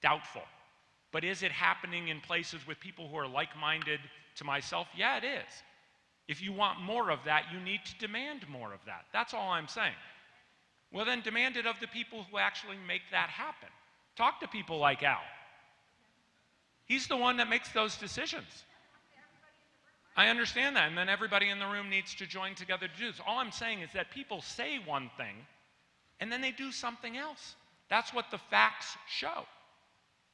Doubtful. But is it happening in places with people who are like-minded to myself? Yeah, it is. If you want more of that, you need to demand more of that. That's all I'm saying. Well, then demand it of the people who actually make that happen. Talk to people like Al. He's the one that makes those decisions. I understand that, and then everybody in the room needs to join together to do this. All I'm saying is that people say one thing, and then they do something else. That's what the facts show.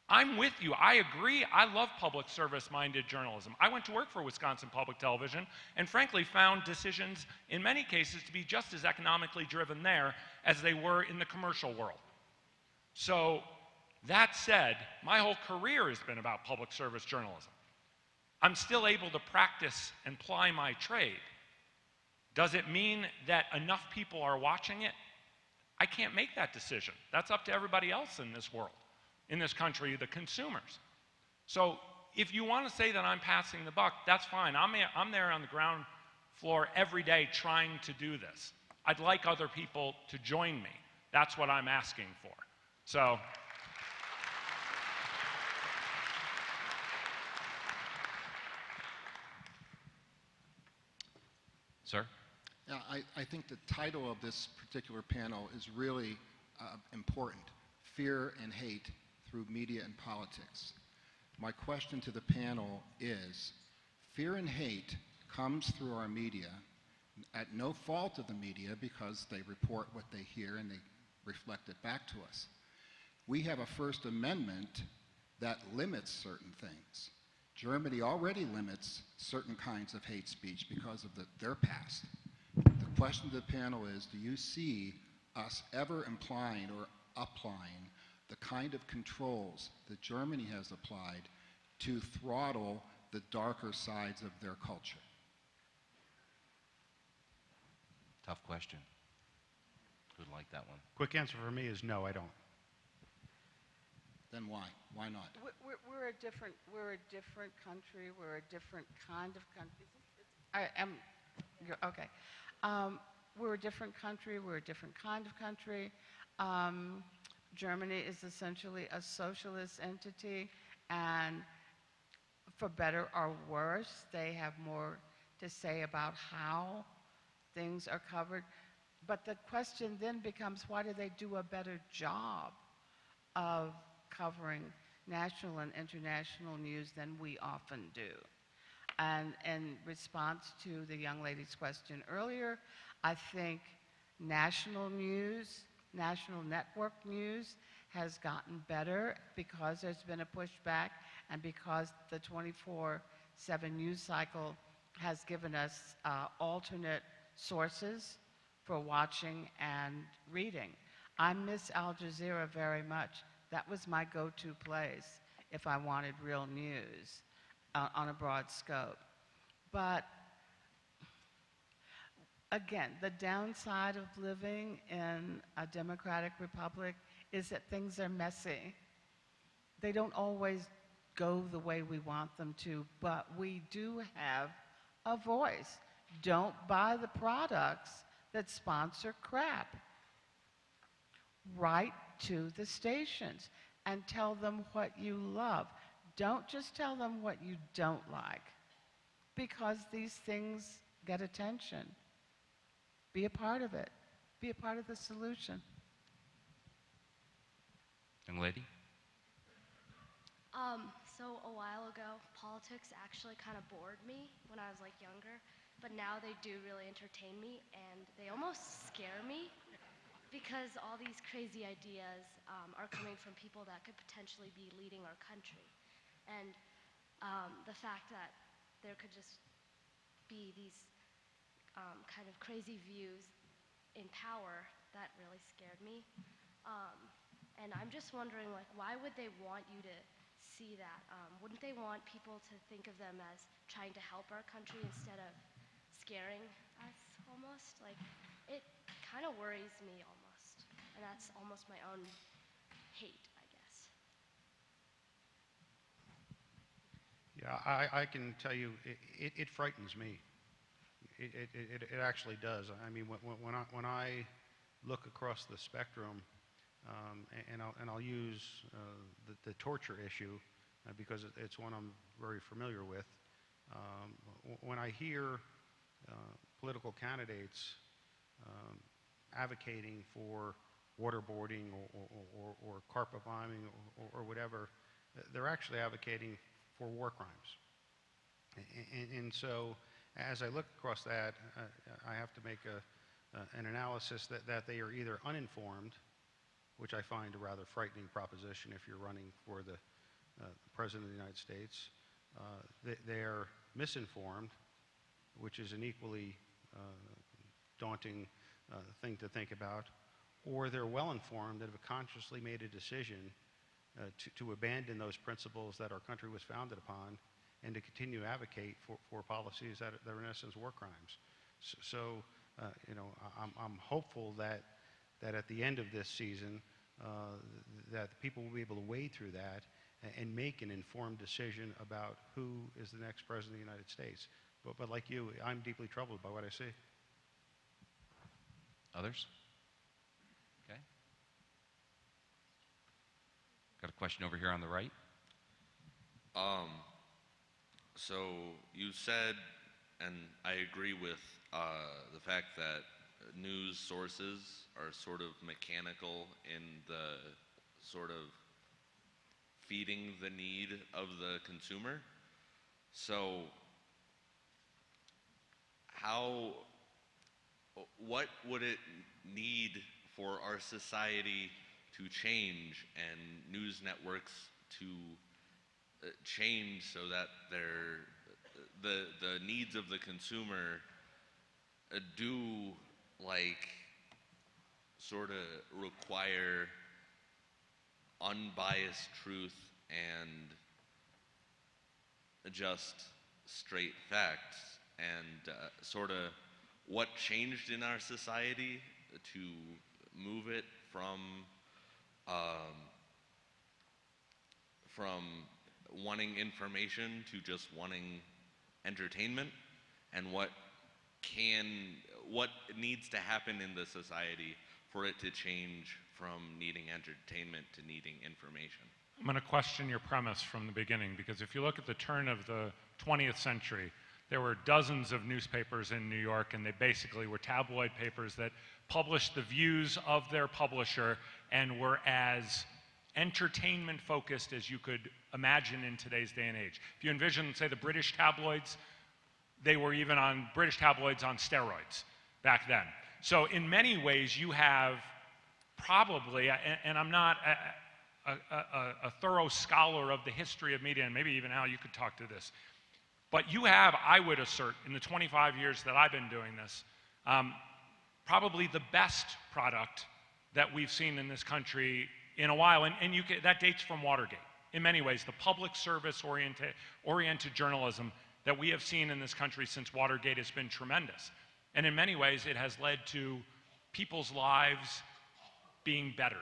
I'm with you. I agree. I love public service-minded journalism. I went to work for Wisconsin Public Television and frankly found decisions in many cases to be just as economically driven there as they were in the commercial world. So that said, my whole career has been about public service journalism. I'm still able to practice and ply my trade. Does it mean that enough people are watching it? I can't make that decision. That's up to everybody else in this world, in this country, the consumers. So if you want to say that I'm passing the buck, that's fine. I'm there on the ground floor every day trying to do this. I'd like other people to join me. That's what I'm asking for. So. Sir? Yeah, I think the title of this particular panel is really important. Fear and hate through media and politics. My question to the panel is, fear and hate comes through our media at no fault of the media because they report what they hear and they reflect it back to us. We have a First Amendment that limits certain things. Germany already limits certain kinds of hate speech because of their past. The question to the panel is, do you see us ever implying or applying the kind of controls that Germany has applied to throttle the darker sides of their culture? Tough question. Who'd like that one? Quick answer for me is no, I don't. Then why? Why not? We're a different country. We're a different kind of country. I am, okay. We're a different country. We're a different kind of country. Germany is essentially a socialist entity, and for better or worse, they have more to say about how things are covered. But the question then becomes, why do they do a better job of covering national and international news than we often do? And in response to the young lady's question earlier, I think national news, national network news has gotten better because there's been a pushback and because the 24/7 news cycle has given us alternate sources for watching and reading. I miss Al Jazeera very much. That was my go-to place if I wanted real news on a broad scope. But again, the downside of living in a democratic republic is that things are messy. They don't always go the way we want them to, but we do have a voice. Don't buy the products that sponsor crap. Write to the stations and tell them what you love. Don't just tell them what you don't like, because these things get attention. Be a part of it. Be a part of the solution. Young lady? So a while ago, politics actually kind of bored me when I was like younger, but now they do really entertain me, and they almost scare me because all these crazy ideas are coming from people that could potentially be leading our country. And the fact that there could just be these kind of crazy views in power, that really scared me. And I'm just wondering, like, why would they want you to see that? Wouldn't they want people to think of them as trying to help our country instead of scaring us almost? Like, it kind of worries me almost. And that's almost my own hate, I guess. Yeah, I can tell you, it frightens me. It actually does. I mean, when I look across the spectrum, and I'll use the torture issue because it's one I'm very familiar with. When I hear political candidates advocating for waterboarding or carpet bombing or whatever, they're actually advocating for war crimes. And so as I look across that, I have to make an analysis that they are either uninformed, which I find a rather frightening proposition if you're running for the President of the United States. They're misinformed, which is an equally daunting thing to think about, or they're well informed and have consciously made a decision to abandon those principles that our country was founded upon and to continue to advocate for policies that are in essence war crimes. So you know, I'm hopeful that at the end of this season that people will be able to wade through that and make an informed decision about who is the next President of the United States. But like you, I'm deeply troubled by what I see. Others? Okay. Got a question over here on the right. So you said, and I agree with the fact that news sources are sort of mechanical in the sort of feeding the need of the consumer. So what would it need for our society to change and news networks to change so that the needs of the consumer do like sort of require unbiased truth and just straight facts, and sort of what changed in our society to move it from wanting information to just wanting entertainment, and what needs to happen in the society for it to change from needing entertainment to needing information. I'm going to question your premise from the beginning, because if you look at the turn of the 20th century, there were dozens of newspapers in New York, and they basically were tabloid papers that published the views of their publisher and were as entertainment focused as you could imagine in today's day and age. If you envision, say, the British tabloids, they were even on British tabloids on steroids back then. So in many ways you have probably, and I'm not a thorough scholar of the history of media, and maybe even Al, you could talk to this, but you have, I would assert, in the 25 years that I've been doing this, probably the best product that we've seen in this country in a while, and that dates from Watergate. In many ways, the public service oriented journalism that we have seen in this country since Watergate has been tremendous. And in many ways, it has led to people's lives being bettered.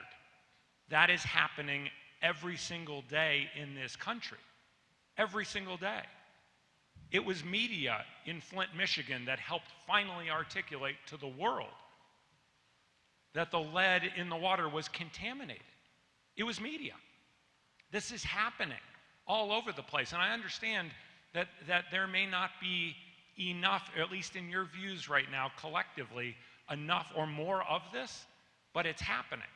That is happening every single day in this country. Every single day. It was media in Flint, Michigan that helped finally articulate to the world that the lead in the water was contaminated. It was media. This is happening all over the place. And I understand that there may not be enough, or at least in your views right now, collectively, enough or more of this, but it's happening.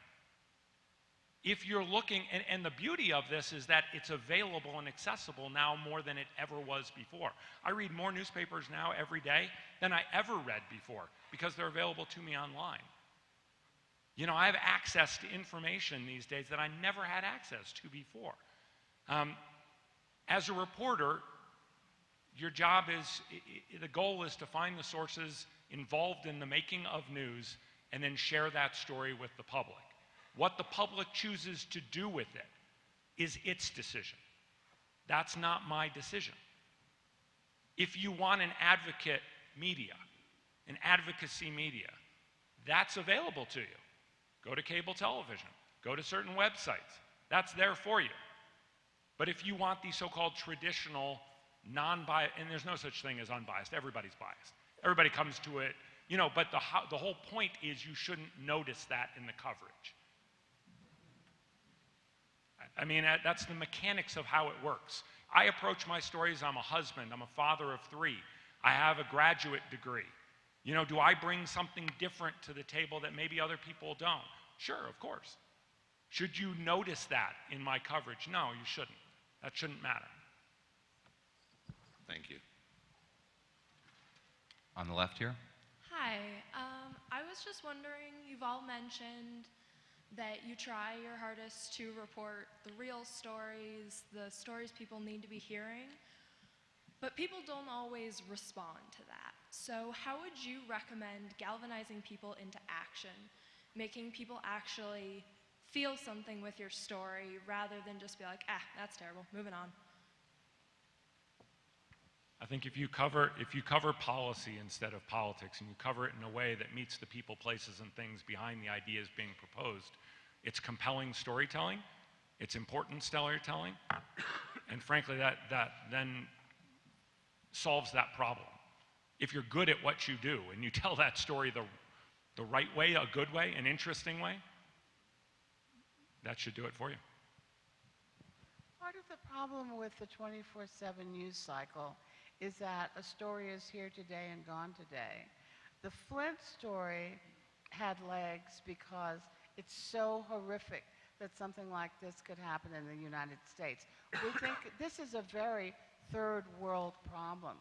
If you're looking, and the beauty of this is that it's available and accessible now more than it ever was before. I read more newspapers now every day than I ever read before because they're available to me online. You know, I have access to information these days that I never had access to before. As a reporter, your job is, the goal is to find the sources involved in the making of news and then share that story with the public. What the public chooses to do with it is its decision. That's not my decision. If you want an advocate media, an advocacy media, that's available to you. Go to cable television, go to certain websites. That's there for you. But if you want the so-called traditional, non-biased, and there's no such thing as unbiased, everybody's biased. Everybody comes to it, you know, but the whole point is you shouldn't notice that in the coverage. I mean, that's the mechanics of how it works. I approach my stories, I'm a husband, I'm a father of 3. I have a graduate degree. You know, do I bring something different to the table that maybe other people don't? Sure, of course. Should you notice that in my coverage? No, you shouldn't. That shouldn't matter. Thank you. On the left here. Hi. I was just wondering, you've all mentioned that you try your hardest to report the real stories, the stories people need to be hearing, but people don't always respond to that. So how would you recommend galvanizing people into action, making people actually feel something with your story rather than just be like, that's terrible, moving on? I think if you cover policy instead of politics, and you cover it in a way that meets the people, places, and things behind the ideas being proposed, it's compelling storytelling, it's important storytelling, and frankly, that then solves that problem. If you're good at what you do and you tell that story the right way, a good way, an interesting way, that should do it for you. Part of the problem with the 24/7 news cycle is that a story is here today and gone today. The Flint story had legs because it's so horrific that something like this could happen in the United States. We think this is a very third world problem.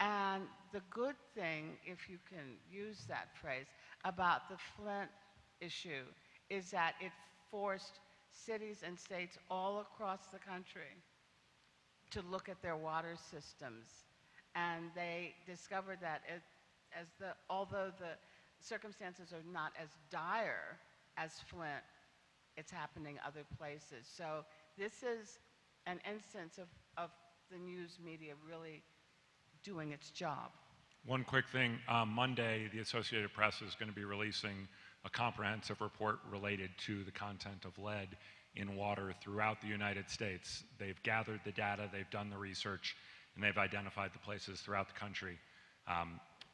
And the good thing, if you can use that phrase, about the Flint issue is that it forced cities and states all across the country to look at their water systems. And they discovered that although the circumstances are not as dire as Flint, it's happening other places. So this is an instance of the news media really doing its job. One quick thing, Monday, the Associated Press is going to be releasing a comprehensive report related to the content of lead in water throughout the United States. They've gathered the data, they've done the research, and they've identified the places throughout the country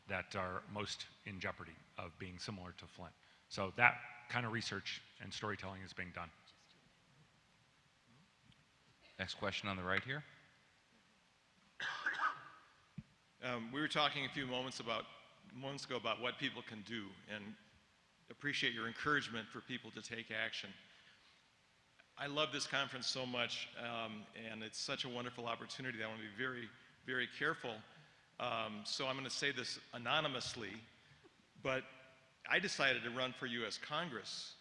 that are most in jeopardy of being similar to Flint. So that kind of research and storytelling is being done. Next question on the right here. We were talking a few moments ago about what people can do, and appreciate your encouragement for people to take action. I love this conference so much, and it's such a wonderful opportunity that I want to be very, very careful. So I'm going to say this anonymously, but I decided to run for U.S. Congress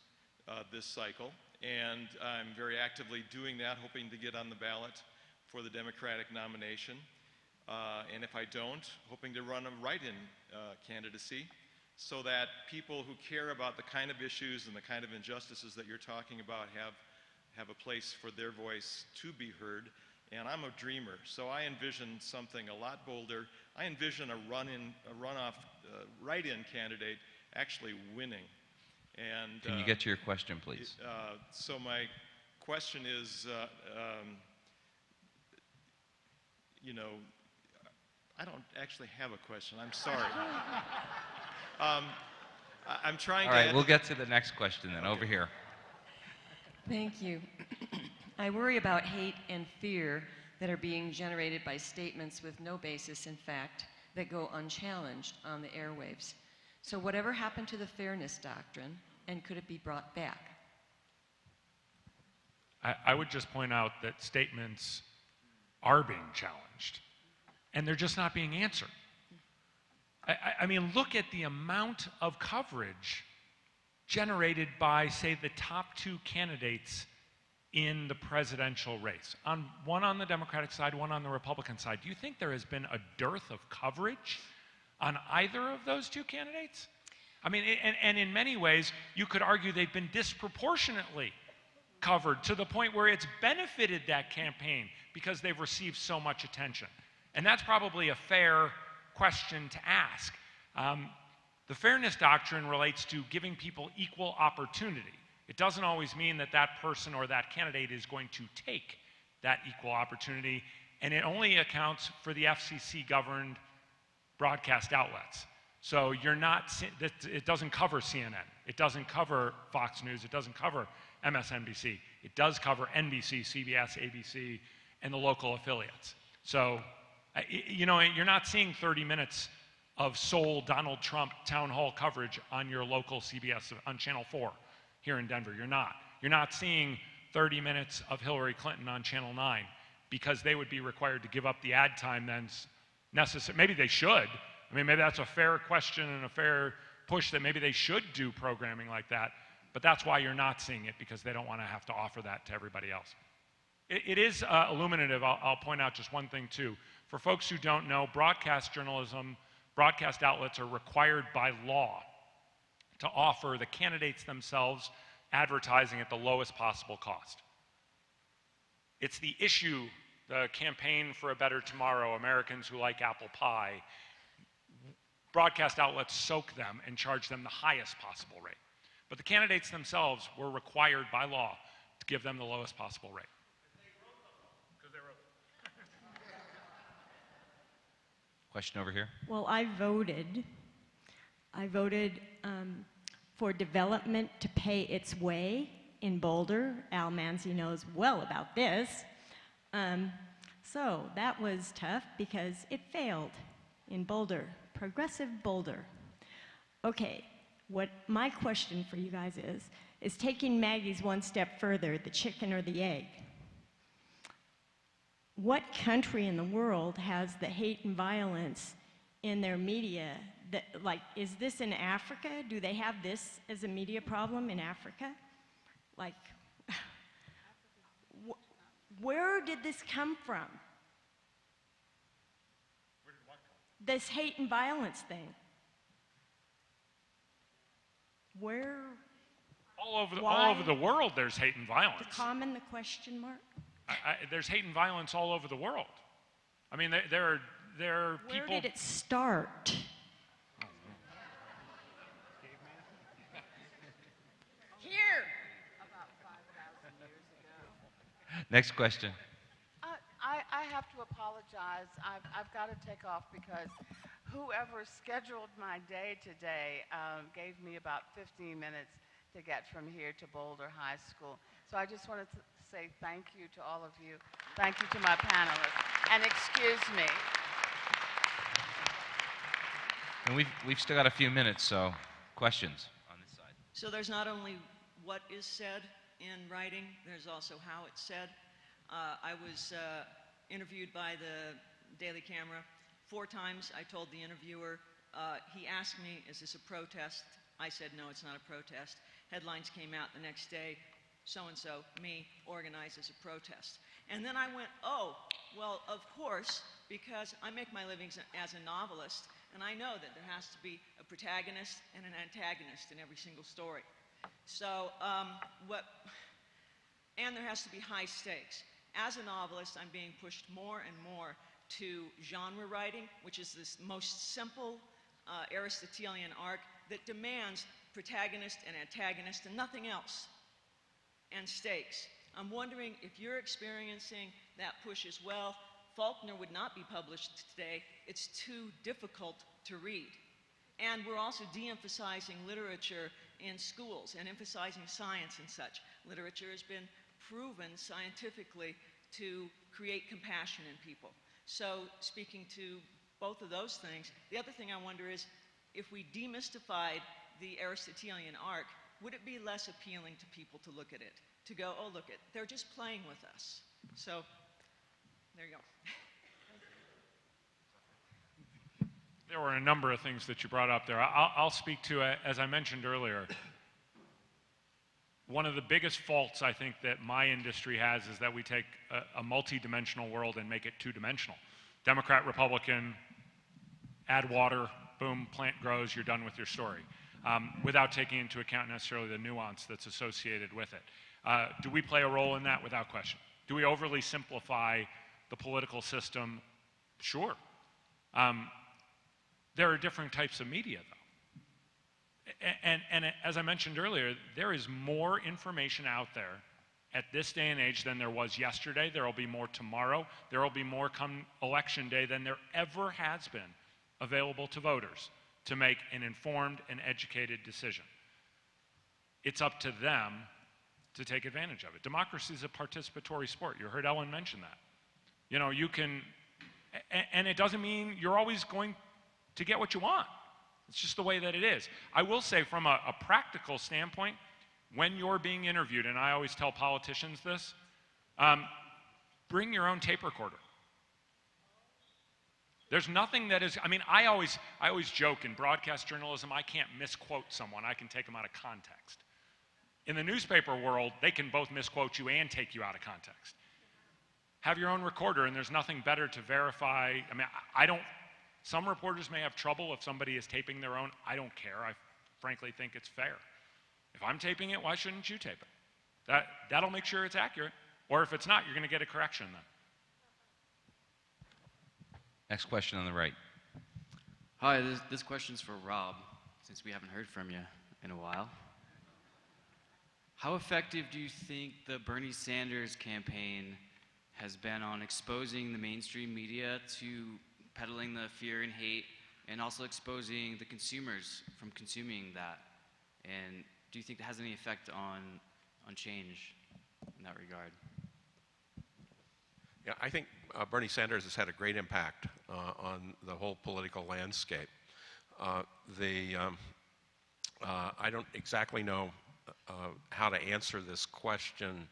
this cycle, and I'm very actively doing that, hoping to get on the ballot for the Democratic nomination. And if I don't, hoping to run a write-in candidacy so that people who care about the kind of issues and the kind of injustices that you're talking about have a place for their voice to be heard. And I'm a dreamer, so I envision something a lot bolder. I envision a runoff write-in candidate actually winning. And Can you get to your question, please? So my question is, I don't actually have a question. I'm sorry. I'm trying to... All right, we'll get to the next question then, over here. Thank you. I worry about hate and fear that are being generated by statements with no basis in fact that go unchallenged on the airwaves. So whatever happened to the fairness doctrine, and could it be brought back? I would just point out that statements are being challenged, and they're just not being answered. I mean, look at the amount of coverage generated by, say, the top two candidates in the presidential race. One on the Democratic side, one on the Republican side. Do you think there has been a dearth of coverage on either of those two candidates? I mean, and in many ways, you could argue they've been disproportionately covered to the point where it's benefited that campaign because they've received so much attention. And that's probably a fair question to ask. The fairness doctrine relates to giving people equal opportunity. It doesn't always mean that that person or that candidate is going to take that equal opportunity, and it only accounts for the FCC-governed broadcast outlets. So it doesn't cover CNN, it doesn't cover Fox News, it doesn't cover MSNBC. It does cover NBC, CBS, ABC, and the local affiliates. So, you're not seeing 30 minutes of sole Donald Trump town hall coverage on your local CBS, on Channel 4 here in Denver. You're not. You're not seeing 30 minutes of Hillary Clinton on Channel 9 because they would be required to give up the ad time then necessary. Maybe they should, I mean, maybe that's a fair question and a fair push that maybe they should do programming like that, but that's why you're not seeing it, because they don't want to have to offer that to everybody else. It is illuminative. I'll point out just one thing too. For folks who don't know, broadcast journalism, broadcast outlets are required by law to offer the candidates themselves advertising at the lowest possible cost. It's the issue, the Campaign for a Better Tomorrow, Americans Who Like Apple Pie. Broadcast outlets soak them and charge them the highest possible rate. But the candidates themselves were required by law to give them the lowest possible rate. Question over here. Well, I voted. For development to pay its way in Boulder. Al Manzi knows well about this. So that was tough because it failed in Boulder, progressive Boulder. Okay, what my question for you guys is taking Maggie's one step further, the chicken or the egg. What country in the world has the hate and violence in their media? Like, is this in Africa? Do they have this as a media problem in Africa? Like, where did this come from? Where did what come from? This hate and violence thing. Where? All over the world, there's hate and violence. The comment, the question mark? There's hate and violence all over the world. I mean, there are people. Where did it start? Here. About 5,000 years ago. Next question. I have to apologize. I've got to take off because whoever scheduled my day today gave me about 15 minutes to get from here to Boulder High School. So I just wanted to say thank you to all of you. Thank you to my panelists. And excuse me. And we've still got a few minutes, so questions on this side. So there's not only what is said in writing, there's also how it's said. I was interviewed by the Daily Camera 4 times. I told the interviewer, he asked me, is this a protest? I said, no, it's not a protest. Headlines came out the next day, so-and-so, me, organizes a protest. And then I went, oh, well, of course, because I make my living as a novelist, and I know that there has to be a protagonist and an antagonist in every single story. So, and there has to be high stakes. As a novelist, I'm being pushed more and more to genre writing, which is this most simple Aristotelian arc that demands protagonist and antagonist and nothing else, and stakes. I'm wondering if you're experiencing that push as well. Faulkner would not be published today. It's too difficult to read. And we're also de-emphasizing literature in schools and emphasizing science and such. Literature has been proven scientifically to create compassion in people. So speaking to both of those things, the other thing I wonder is, if we demystified the Aristotelian arc, would it be less appealing to people to look at it? To go, oh, look, they're just playing with us. So, there you go. There were a number of things that you brought up there. I'll speak to, as I mentioned earlier, one of the biggest faults I think that my industry has is that we take a multi-dimensional world and make it two-dimensional. Democrat, Republican, add water, boom, plant grows, you're done with your story, without taking into account necessarily the nuance that's associated with it. Do we play a role in that? Without question. Do we overly simplify the political system? Sure. There are different types of media, though. And as I mentioned earlier, there is more information out there at this day and age than there was yesterday. There will be more tomorrow. There will be more come election day than there ever has been available to voters to make an informed and educated decision. It's up to them to take advantage of it. Democracy is a participatory sport. You heard Ellen mention that. You know, you can, and it doesn't mean you're always going to get what you want. It's just the way that it is. I will say from a practical standpoint, when you're being interviewed, and I always tell politicians this, bring your own tape recorder. There's nothing that is, I mean, I always joke in broadcast journalism, I can't misquote someone, I can take them out of context. In the newspaper world, they can both misquote you and take you out of context. Have your own recorder, and there's nothing better to verify. I mean, I don't, some reporters may have trouble if somebody is taping their own. I don't care. I frankly think it's fair. If I'm taping it, why shouldn't you tape it? That'll make sure it's accurate. Or if it's not, you're going to get a correction then. Next question on the right. Hi, this question's for Rob, since we haven't heard from you in a while. How effective do you think the Bernie Sanders campaign has been on exposing the mainstream media to peddling the fear and hate, and also exposing the consumers from consuming that? And do you think that has any effect on change in that regard? Yeah, I think Bernie Sanders has had a great impact on the whole political landscape. I don't exactly know how to answer this question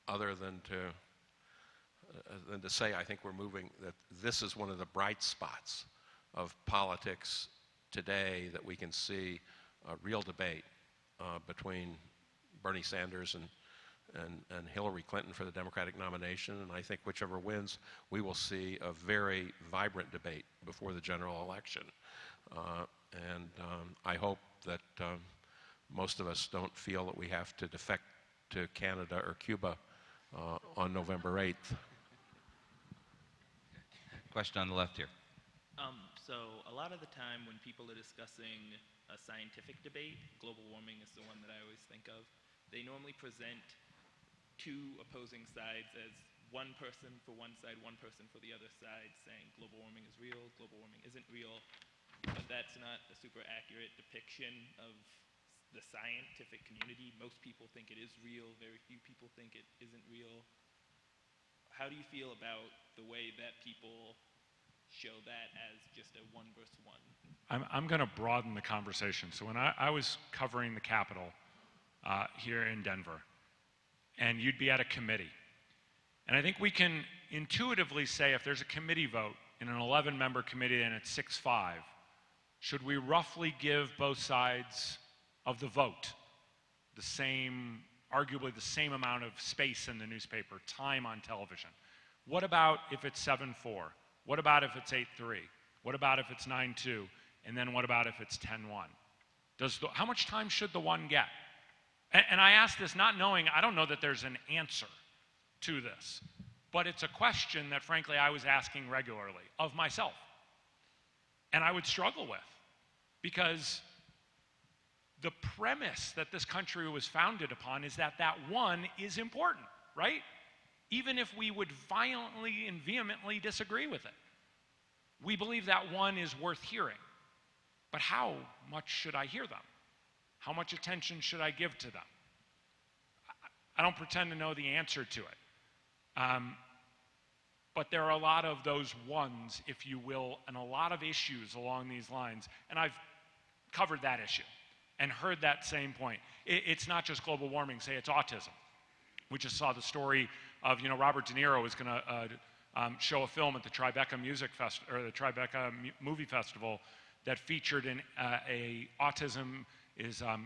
other than to say I think we're moving, that this is one of the bright spots of politics today, that we can see a real debate between Bernie Sanders and Hillary Clinton for the Democratic nomination, and I think whichever wins, we will see a very vibrant debate before the general election. I hope that most of us don't feel that we have to defect to Canada or Cuba on November 8th. Question on the left here. So a lot of the time when people are discussing a scientific debate, global warming is the one that I always think of, they normally present two opposing sides as one person for one side, one person for the other side, saying global warming is real, global warming isn't real, but that's not a super accurate depiction of the scientific community. Most people think it is real, very few people think it isn't real. How do you feel about the way that people show that as just a one versus one? I'm going to broaden the conversation. So when I was covering the Capitol here in Denver, and you'd be at a committee, and I think we can intuitively say if there's a committee vote in an 11-member committee and it's 6-5, should we roughly give both sides of the vote the same, arguably the same amount of space in the newspaper, time on television? What about if it's 7-4? What about if it's 8-3? What about if it's 9-2? And then what about if it's 10-1? How much time should the one get? And I ask this not knowing, I don't know that there's an answer to this, but it's a question that frankly I was asking regularly of myself. And I would struggle with, because the premise that this country was founded upon is that that one is important, right? Even if we would violently and vehemently disagree with it. We believe that one is worth hearing. But how much should I hear them? How much attention should I give to them? I don't pretend to know the answer to it. But there are a lot of those ones, if you will, and a lot of issues along these lines. And I've covered that issue and heard that same point. It's not just global warming, say it's autism. We just saw the story of, Robert De Niro was going to show a film at the Tribeca Movie Festival that featured autism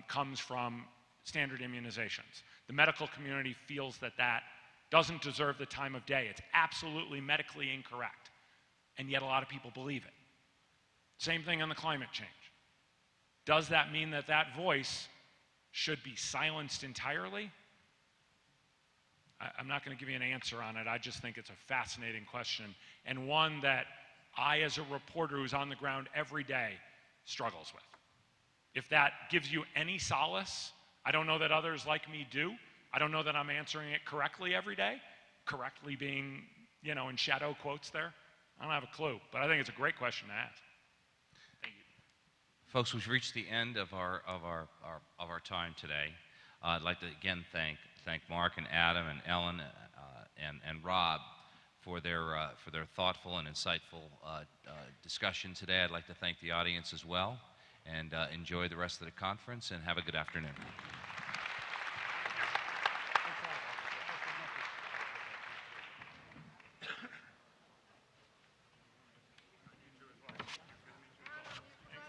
comes from standard immunizations. The medical community feels that doesn't deserve the time of day. It's absolutely medically incorrect. And yet a lot of people believe it. Same thing on the climate change. Does that mean that that voice should be silenced entirely? I'm not going to give you an answer on it. I just think it's a fascinating question, and one that I, as a reporter who's on the ground every day, struggles with. If that gives you any solace, I don't know that others like me do. I don't know that I'm answering it correctly every day. Correctly being, in shadow quotes there. I don't have a clue, but I think it's a great question to ask. Thank you. Folks, we've reached the end of our time today. I'd like to again thank Mark and Adam and Ellen and Rob for their thoughtful and insightful discussion today. I'd like to thank the audience as well, and enjoy the rest of the conference, and have a good afternoon.